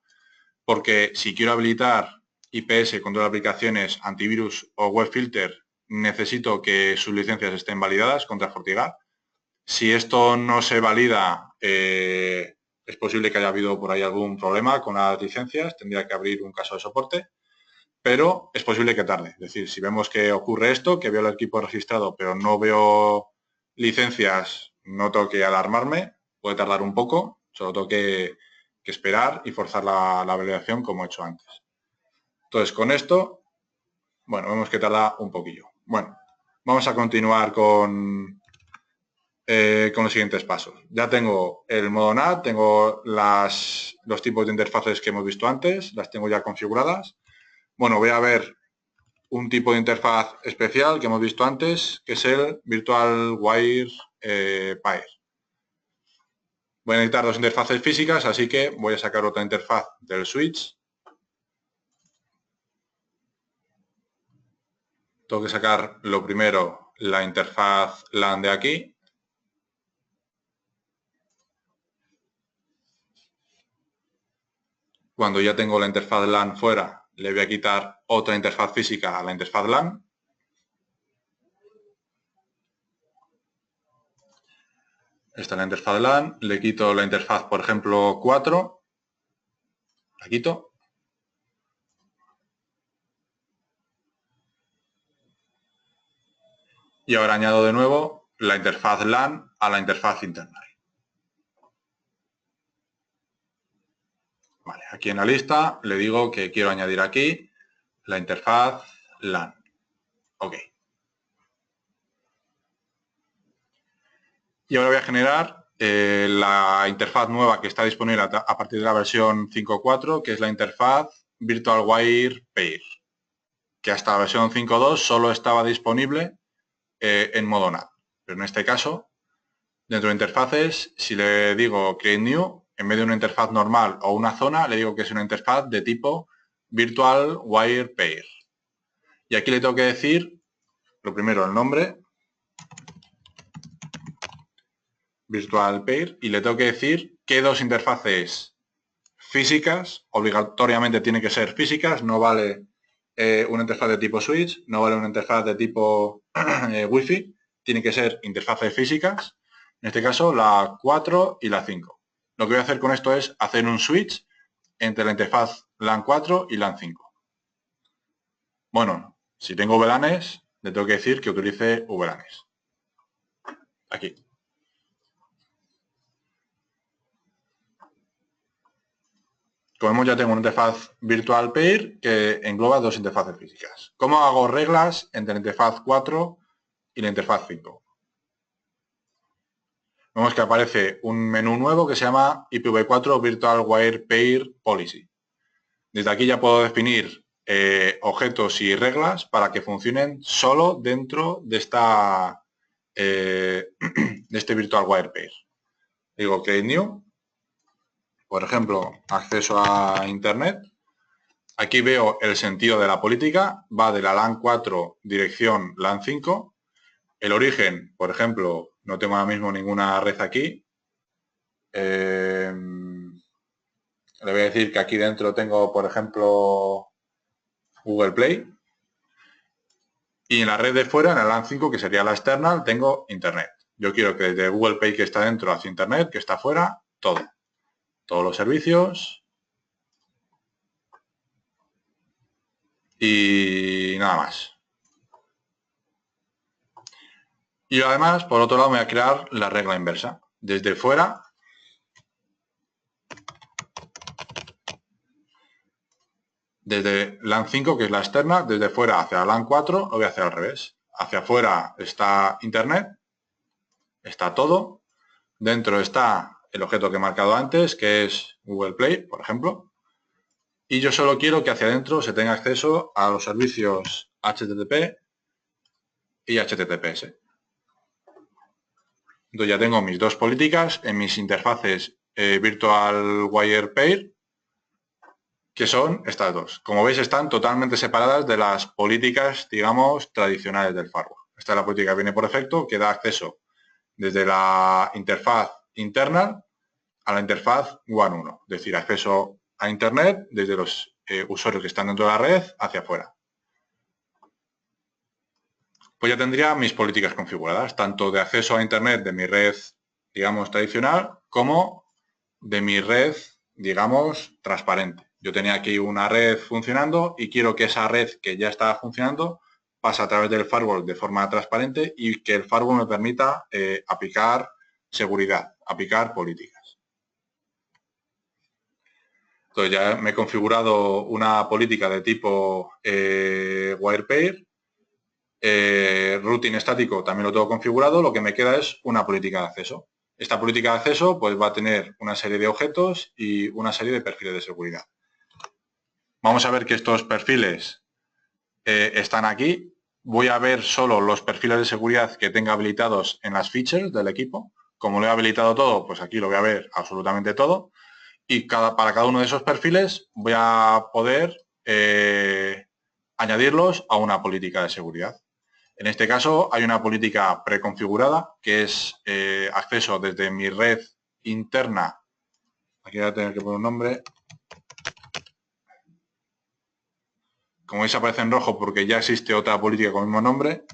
porque si quiero habilitar IPS, control de aplicaciones, antivirus o web filter, necesito que sus licencias estén validadas contra FortiGuard. Si esto no se valida, es posible que haya habido por ahí algún problema con las licencias, tendría que abrir un caso de soporte, pero es posible que tarde. Es decir, si vemos que ocurre esto, que veo el equipo registrado, pero no veo licencias, no tengo que alarmarme, puede tardar un poco, solo tengo que esperar y forzar la validación como he hecho antes. Entonces, con esto, bueno, vemos que tarda un poquillo. Bueno, vamos a continuar con los siguientes pasos. Ya tengo el modo NAT, tengo los tipos de interfaces que hemos visto antes, las tengo ya configuradas. Bueno, voy a ver un tipo de interfaz especial que hemos visto antes, que es el Virtual Wire Pair. Voy a necesitar dos interfaces físicas, así que voy a sacar otra interfaz del switch. Tengo que sacar lo primero la interfaz LAN de aquí. Cuando ya tengo la interfaz LAN fuera, le voy a quitar otra interfaz física a la interfaz LAN. Esta es la interfaz LAN. Le quito la interfaz, por ejemplo, 4. La quito. Y ahora añado de nuevo la interfaz LAN a la interfaz internal. Vale, aquí en la lista le digo que quiero añadir aquí la interfaz LAN. Ok. Y ahora voy a generar la interfaz nueva que está disponible a partir de la versión 5.4, que es la interfaz Virtual Wire Pair, que hasta la versión 5.2 solo estaba disponible en modo NAT. Pero en este caso, dentro de interfaces, si le digo Create New, en vez de una interfaz normal o una zona, le digo que es una interfaz de tipo Virtual Wire Pair. Y aquí le tengo que decir, lo primero, el nombre, Virtual Pair, y le tengo que decir qué dos interfaces físicas, obligatoriamente tienen que ser físicas, no vale una interfaz de tipo switch, no vale una interfaz de tipo Wi-Fi, tienen que ser interfaces físicas, en este caso la 4 y la 5. Lo que voy a hacer con esto es hacer un switch entre la interfaz LAN 4 y LAN 5. Bueno, si tengo VLANs, le tengo que decir que utilice VLANs. Aquí. Como vemos, ya tengo una interfaz Virtual Pair que engloba dos interfaces físicas. ¿Cómo hago reglas entre la interfaz 4 y la interfaz 5? vemos que aparece un menú nuevo que se llama IPv4 Virtual Wire Pair Policy. Desde aquí ya puedo definir objetos y reglas para que funcionen solo dentro de este Virtual Wire Pair. Digo Create New, por ejemplo, acceso a Internet. Aquí veo el sentido de la política, va de la LAN 4 dirección LAN 5. El origen, por ejemplo, no tengo ahora mismo ninguna red aquí. Le voy a decir que aquí dentro tengo, por ejemplo, Google Play. Y en la red de fuera, en el LAN 5, que sería la external, tengo Internet. Yo quiero que desde Google Play que está dentro hacia Internet, que está fuera, todo. Todos los servicios. Y nada más. Y además, por otro lado, me voy a crear la regla inversa. Desde fuera, desde LAN 5, que es la externa, desde fuera hacia LAN 4, lo voy a hacer al revés. Hacia afuera está Internet, está todo. Dentro está el objeto que he marcado antes, que es Google Play, por ejemplo. Y yo solo quiero que hacia adentro se tenga acceso a los servicios HTTP y HTTPS. Entonces ya tengo mis dos políticas en mis interfaces Virtual Wire Pair, que son estas dos. Como veis, están totalmente separadas de las políticas, digamos, tradicionales del firewall. Esta es la política que viene por defecto, que da acceso desde la interfaz interna a la interfaz WAN 1, es decir, acceso a Internet desde los usuarios que están dentro de la red hacia afuera. Pues ya tendría mis políticas configuradas, tanto de acceso a Internet de mi red, digamos, tradicional, como de mi red, digamos, transparente. Yo tenía aquí una red funcionando y quiero que esa red que ya está funcionando pase a través del firewall de forma transparente y que el firewall me permita aplicar seguridad, aplicar políticas. Entonces ya me he configurado una política de tipo WirePair. Routing estático también lo tengo configurado, lo que me queda es una política de acceso. Esta política de acceso pues va a tener una serie de objetos y una serie de perfiles de seguridad. Vamos a ver que estos perfiles están aquí. Voy a ver solo los perfiles de seguridad que tenga habilitados en las features del equipo. Como lo he habilitado todo, pues aquí lo voy a ver absolutamente todo. Y para cada uno de esos perfiles voy a poder añadirlos a una política de seguridad. En este caso hay una política preconfigurada que es acceso desde mi red interna. Aquí voy a tener que poner un nombre. Como veis aparece en rojo porque ya existe otra política con el mismo nombre.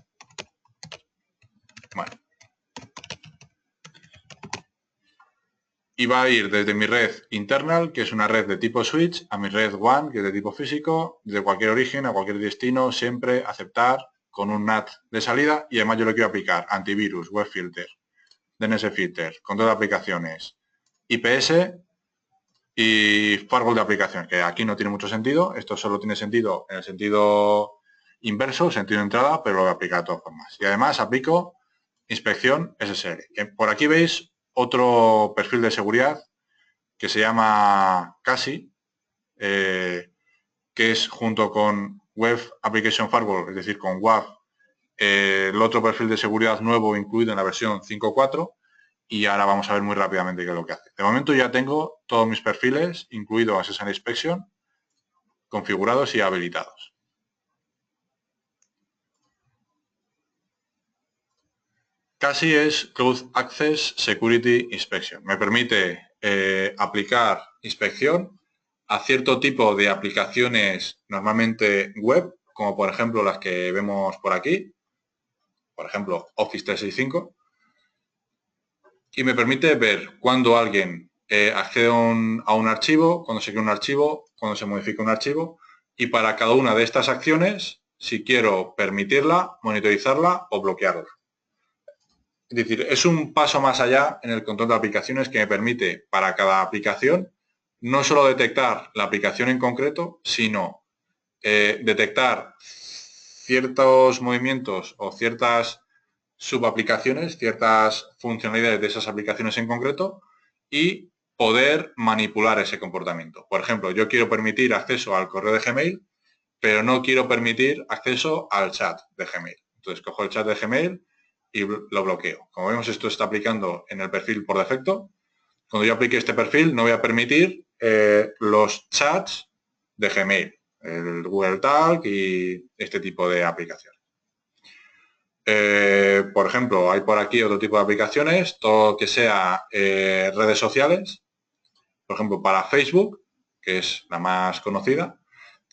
Bueno. Y va a ir desde mi red internal, que es una red de tipo switch, a mi red WAN, que es de tipo físico, de cualquier origen, a cualquier destino, siempre aceptar con un NAT de salida. Y además yo le quiero aplicar antivirus, web filter, DNS filter, control de aplicaciones, IPS y firewall de aplicaciones, que aquí no tiene mucho sentido. Esto solo tiene sentido en el sentido inverso, sentido de entrada, pero lo voy a aplicar de todas formas. Y además aplico inspección SSL. Por aquí veis otro perfil de seguridad que se llama CASI, que es junto con Web Application Firewall, es decir, con WAF, el otro perfil de seguridad nuevo incluido en la versión 5.4. Y ahora vamos a ver muy rápidamente qué es lo que hace. De momento ya tengo todos mis perfiles, incluido SSL Inspection, configurados y habilitados. CASI es Cloud Access Security Inspection. Me permite aplicar inspección a cierto tipo de aplicaciones normalmente web, como por ejemplo las que vemos por aquí, por ejemplo Office 365, y me permite ver cuando alguien accede a un archivo, cuando se crea un archivo, cuando se modifica un archivo, y para cada una de estas acciones, si quiero permitirla, monitorizarla o bloquearla. Es decir, es un paso más allá en el control de aplicaciones que me permite para cada aplicación no solo detectar la aplicación en concreto, sino detectar ciertos movimientos o ciertas subaplicaciones, ciertas funcionalidades de esas aplicaciones en concreto y poder manipular ese comportamiento. Por ejemplo, yo quiero permitir acceso al correo de Gmail, pero no quiero permitir acceso al chat de Gmail. Entonces cojo el chat de Gmail y lo bloqueo. Como vemos, esto está aplicando en el perfil por defecto. Cuando yo aplique este perfil, no voy a permitir los chats de Gmail, el Google Talk y este tipo de aplicaciones. Por ejemplo, hay por aquí otro tipo de aplicaciones, todo que sea redes sociales. Por ejemplo, para Facebook, que es la más conocida,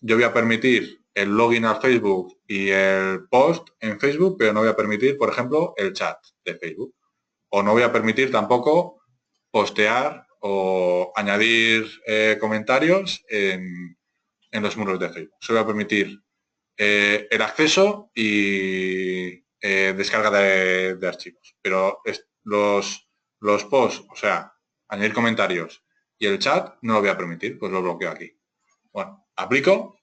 yo voy a permitir el login al Facebook y el post en Facebook, pero no voy a permitir, por ejemplo, el chat de Facebook. O no voy a permitir tampoco postear o añadir comentarios en los muros de Facebook. Solo voy a permitir el acceso y descarga de archivos. Pero los posts, o sea, añadir comentarios y el chat no lo voy a permitir, pues lo bloqueo aquí. Bueno, aplico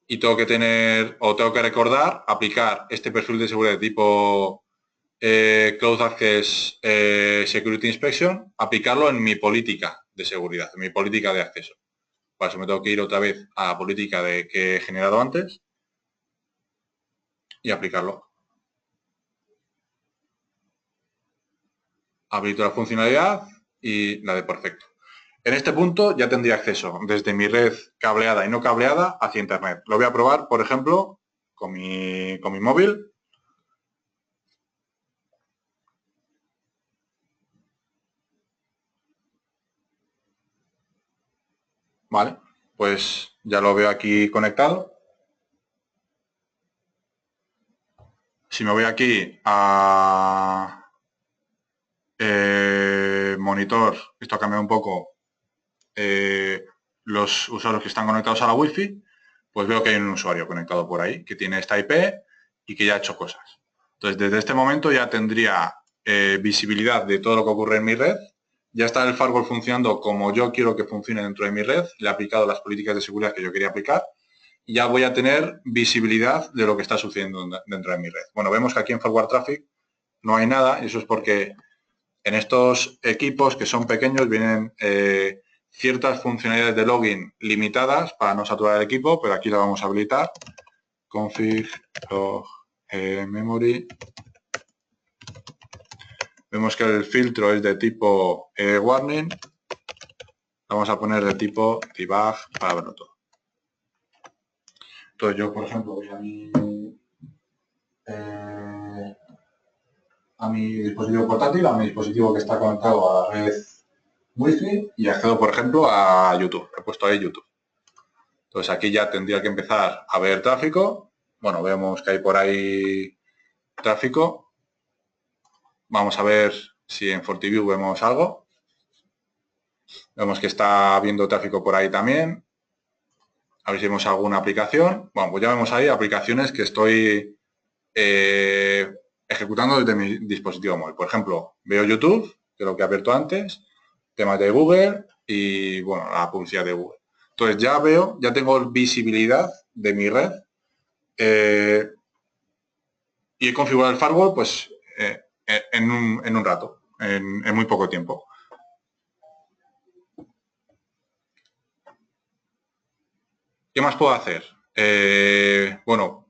y tengo que tener o tengo que recordar aplicar este perfil de seguridad de tipo Cloud Access Security Inspection, aplicarlo en mi política de seguridad, en mi política de acceso. Para eso me tengo que ir otra vez a la política que he generado antes y aplicarlo. Habilito la funcionalidad y la de perfecto. En este punto ya tendría acceso desde mi red cableada y no cableada hacia Internet. Lo voy a probar, por ejemplo, con mi móvil. Vale, pues ya lo veo aquí conectado. Si me voy aquí a monitor, esto ha cambiado un poco, los usuarios que están conectados a la Wi-Fi, pues veo que hay un usuario conectado por ahí que tiene esta IP y que ya ha hecho cosas. Entonces, desde este momento ya tendría visibilidad de todo lo que ocurre en mi red. Ya está el firewall funcionando como yo quiero que funcione dentro de mi red. Le he aplicado las políticas de seguridad que yo quería aplicar. Y ya voy a tener visibilidad de lo que está sucediendo dentro de mi red. Bueno, vemos que aquí en Forward Traffic no hay nada. Y eso es porque en estos equipos que son pequeños vienen ciertas funcionalidades de login limitadas para no saturar el equipo, pero aquí la vamos a habilitar. Config log memory. Vemos que el filtro es de tipo warning. Vamos a poner de tipo debug para verlo todo. Entonces yo, por ejemplo, voy a mi dispositivo portátil, a mi dispositivo que está conectado a la red Wi-Fi y accedo, por ejemplo, a YouTube. He puesto ahí YouTube. Entonces aquí ya tendría que empezar a ver tráfico. Bueno, vemos que hay por ahí tráfico. Vamos a ver si en FortiView vemos algo. Vemos que está habiendo tráfico por ahí también. A ver si vemos alguna aplicación. Bueno, pues ya vemos ahí aplicaciones que estoy ejecutando desde mi dispositivo móvil. Por ejemplo, veo YouTube, que es lo que he abierto antes, temas de Google y, bueno, la publicidad de Google. Entonces ya veo, ya tengo visibilidad de mi red y he configurado el firewall pues en un rato, en muy poco tiempo. ¿Qué más puedo hacer? Bueno,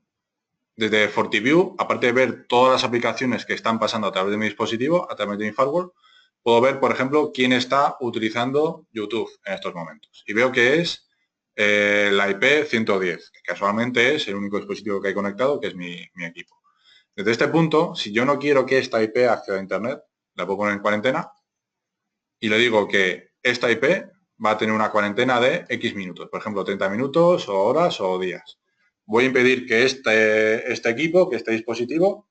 desde FortiView, aparte de ver todas las aplicaciones que están pasando a través de mi dispositivo, a través de mi firewall, puedo ver, por ejemplo, quién está utilizando YouTube en estos momentos. Y veo que es la IP 110, que casualmente es el único dispositivo que hay conectado, que es mi equipo. Desde este punto, si yo no quiero que esta IP acceda a Internet, la puedo poner en cuarentena y le digo que esta IP va a tener una cuarentena de X minutos, por ejemplo, 30 minutos o horas o días. Voy a impedir que este equipo, que este dispositivo,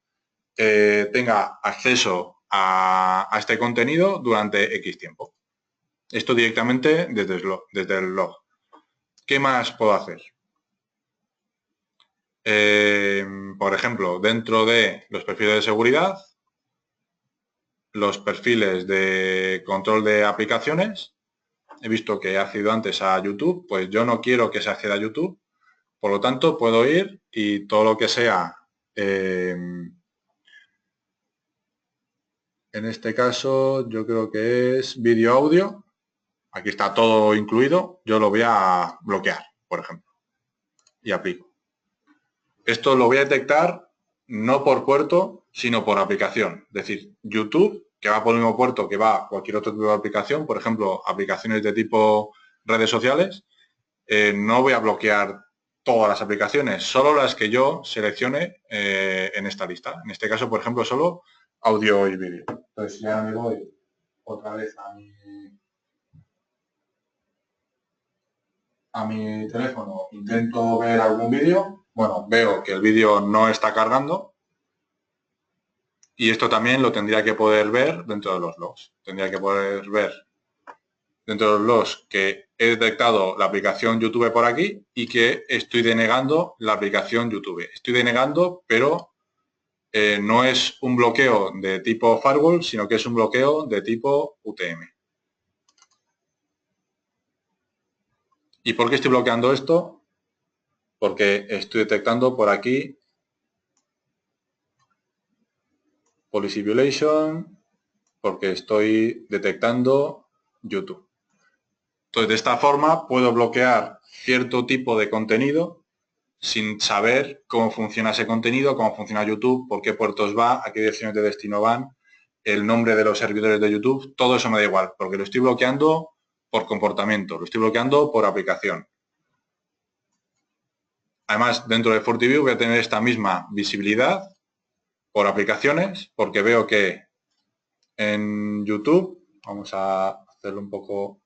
tenga acceso a este contenido durante X tiempo. Esto directamente desde el log. ¿Qué más puedo hacer? Por ejemplo, dentro de los perfiles de seguridad, los perfiles de control de aplicaciones, he visto que he accedido antes a YouTube, pues yo no quiero que se acceda a YouTube, por lo tanto puedo ir y todo lo que sea en este caso yo creo que es vídeo audio. Aquí está todo incluido. Yo lo voy a bloquear, por ejemplo, y aplico. Esto lo voy a detectar no por puerto, sino por aplicación. Es decir, YouTube, que va por el mismo puerto que va cualquier otro tipo de aplicación, por ejemplo, aplicaciones de tipo redes sociales, no voy a bloquear todas las aplicaciones, solo las que yo seleccione en esta lista. En este caso, por ejemplo, solo audio y vídeo. Entonces ya me voy otra vez a mi teléfono, intento ver algún vídeo. Bueno, veo que el vídeo no está cargando. Y esto también lo tendría que poder ver dentro de los logs. Tendría que poder ver dentro de los logs que he detectado la aplicación YouTube por aquí y que estoy denegando la aplicación YouTube. Estoy denegando, pero no es un bloqueo de tipo firewall, sino que es un bloqueo de tipo UTM. ¿Y por qué estoy bloqueando esto? Porque estoy detectando por aquí policy violation, porque estoy detectando YouTube. Entonces, de esta forma puedo bloquear cierto tipo de contenido sin saber cómo funciona ese contenido, cómo funciona YouTube, por qué puertos va, a qué direcciones de destino van, el nombre de los servidores de YouTube, todo eso me da igual, porque lo estoy bloqueando por comportamiento, lo estoy bloqueando por aplicación. Además, dentro de FortiView voy a tener esta misma visibilidad por aplicaciones, porque veo que en YouTube, vamos a hacerlo un poco.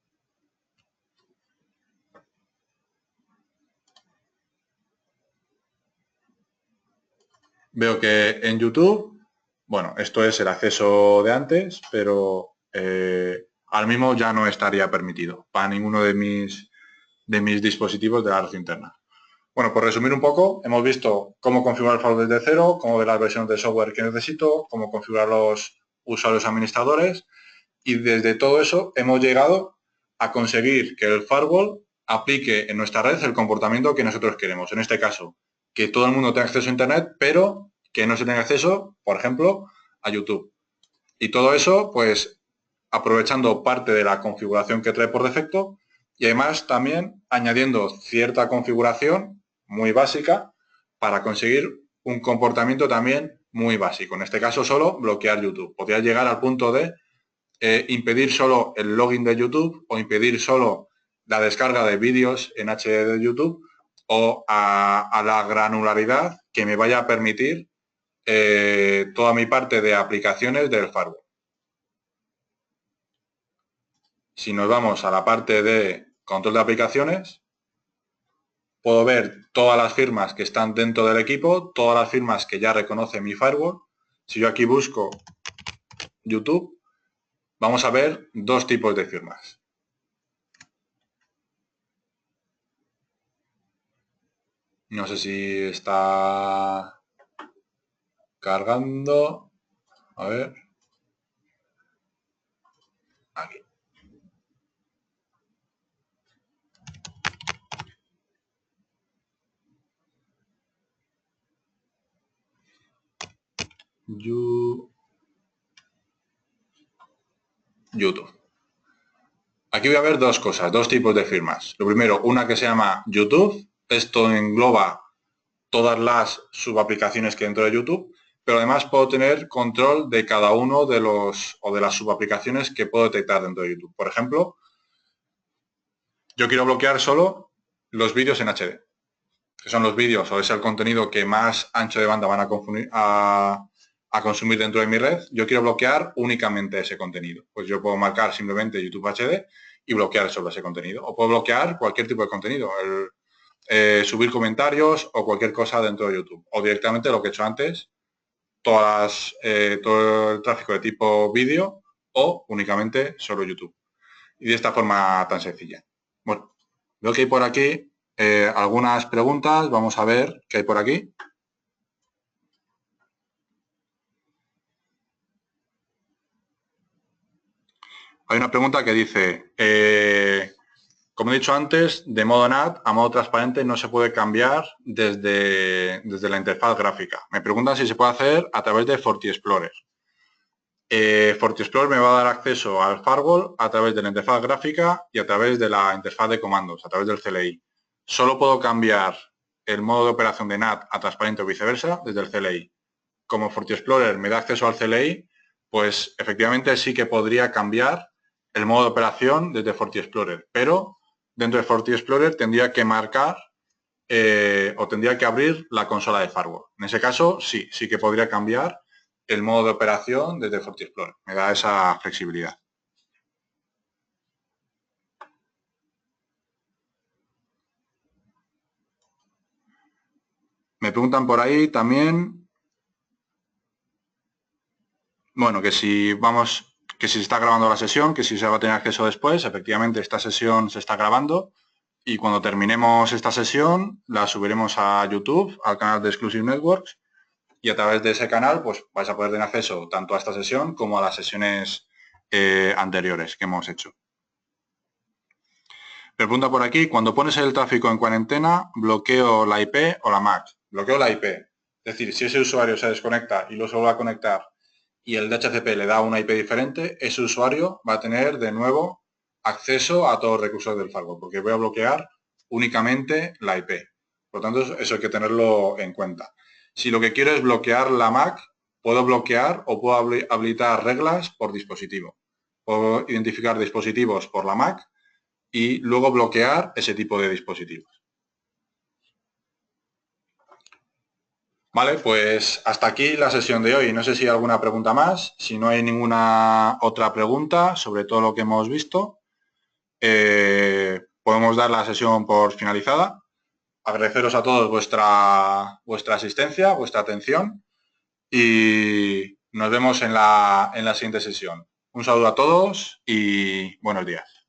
Veo que en YouTube, bueno, esto es el acceso de antes, pero al mismo ya no estaría permitido para ninguno de mis dispositivos de la red interna. Bueno, por resumir un poco, hemos visto cómo configurar el firewall desde cero, cómo ver las versiones de software que necesito, cómo configurar los usuarios administradores y desde todo eso hemos llegado a conseguir que el firewall aplique en nuestra red el comportamiento que nosotros queremos. En este caso, que todo el mundo tenga acceso a Internet, pero que no se tenga acceso, por ejemplo, a YouTube. Y todo eso, pues, aprovechando parte de la configuración que trae por defecto y además también añadiendo cierta configuración muy básica para conseguir un comportamiento también muy básico. En este caso, solo bloquear YouTube. Podría llegar al punto de impedir solo el login de YouTube o impedir solo la descarga de vídeos en HD de YouTube o a la granularidad que me vaya a permitir toda mi parte de aplicaciones del firewall. Si nos vamos a la parte de control de aplicaciones, puedo ver todas las firmas que están dentro del equipo, todas las firmas que ya reconoce mi firewall. Si yo aquí busco YouTube, vamos a ver dos tipos de firmas. No sé si está cargando. A ver. Aquí. YouTube. Aquí voy a ver dos cosas, dos tipos de firmas. Lo primero, una que se llama YouTube. Esto engloba todas las subaplicaciones que dentro de YouTube, pero además puedo tener control de cada uno de los o de las subaplicaciones que puedo detectar dentro de YouTube. Por ejemplo, yo quiero bloquear solo los vídeos en HD, que son los vídeos o es el contenido que más ancho de banda van a consumir dentro de mi red. Yo quiero bloquear únicamente ese contenido. Pues yo puedo marcar simplemente YouTube HD y bloquear solo ese contenido. O puedo bloquear cualquier tipo de contenido, subir comentarios o cualquier cosa dentro de YouTube. O directamente lo que he hecho antes, todo el tráfico de tipo vídeo o únicamente solo YouTube. Y de esta forma tan sencilla. Bueno, veo que hay por aquí algunas preguntas. Vamos a ver qué hay por aquí. Hay una pregunta que dice, Como he dicho antes, de modo NAT a modo transparente no se puede cambiar desde la interfaz gráfica. Me preguntan si se puede hacer a través de FortiExplorer. FortiExplorer me va a dar acceso al firewall a través de la interfaz gráfica y a través de la interfaz de comandos, a través del CLI. Solo puedo cambiar el modo de operación de NAT a transparente o viceversa desde el CLI. Como FortiExplorer me da acceso al CLI, pues efectivamente sí que podría cambiar el modo de operación desde FortiExplorer, pero dentro de FortiExplorer tendría que marcar o tendría que abrir la consola de firewall. En ese caso, sí que podría cambiar el modo de operación desde FortiExplorer. Me da esa flexibilidad. Me preguntan por ahí también, bueno, que si se está grabando la sesión, que si se va a tener acceso después. Efectivamente, esta sesión se está grabando y cuando terminemos esta sesión la subiremos a YouTube, al canal de Exclusive Networks, y a través de ese canal pues vais a poder tener acceso tanto a esta sesión como a las sesiones anteriores que hemos hecho. Me pregunta por aquí, cuando pones el tráfico en cuarentena, ¿bloqueo la IP o la MAC? Bloqueo la IP. Es decir, si ese usuario se desconecta y luego se vuelve a conectar y el DHCP le da una IP diferente, ese usuario va a tener de nuevo acceso a todos los recursos del firewall, porque voy a bloquear únicamente la IP. Por lo tanto, eso hay que tenerlo en cuenta. Si lo que quiero es bloquear la MAC, puedo bloquear o puedo habilitar reglas por dispositivo. Puedo identificar dispositivos por la MAC y luego bloquear ese tipo de dispositivos. Vale, pues hasta aquí la sesión de hoy. No sé si hay alguna pregunta más. Si no hay ninguna otra pregunta sobre todo lo que hemos visto, podemos dar la sesión por finalizada. Agradeceros a todos vuestra asistencia, vuestra atención y nos vemos en la siguiente sesión. Un saludo a todos y buenos días.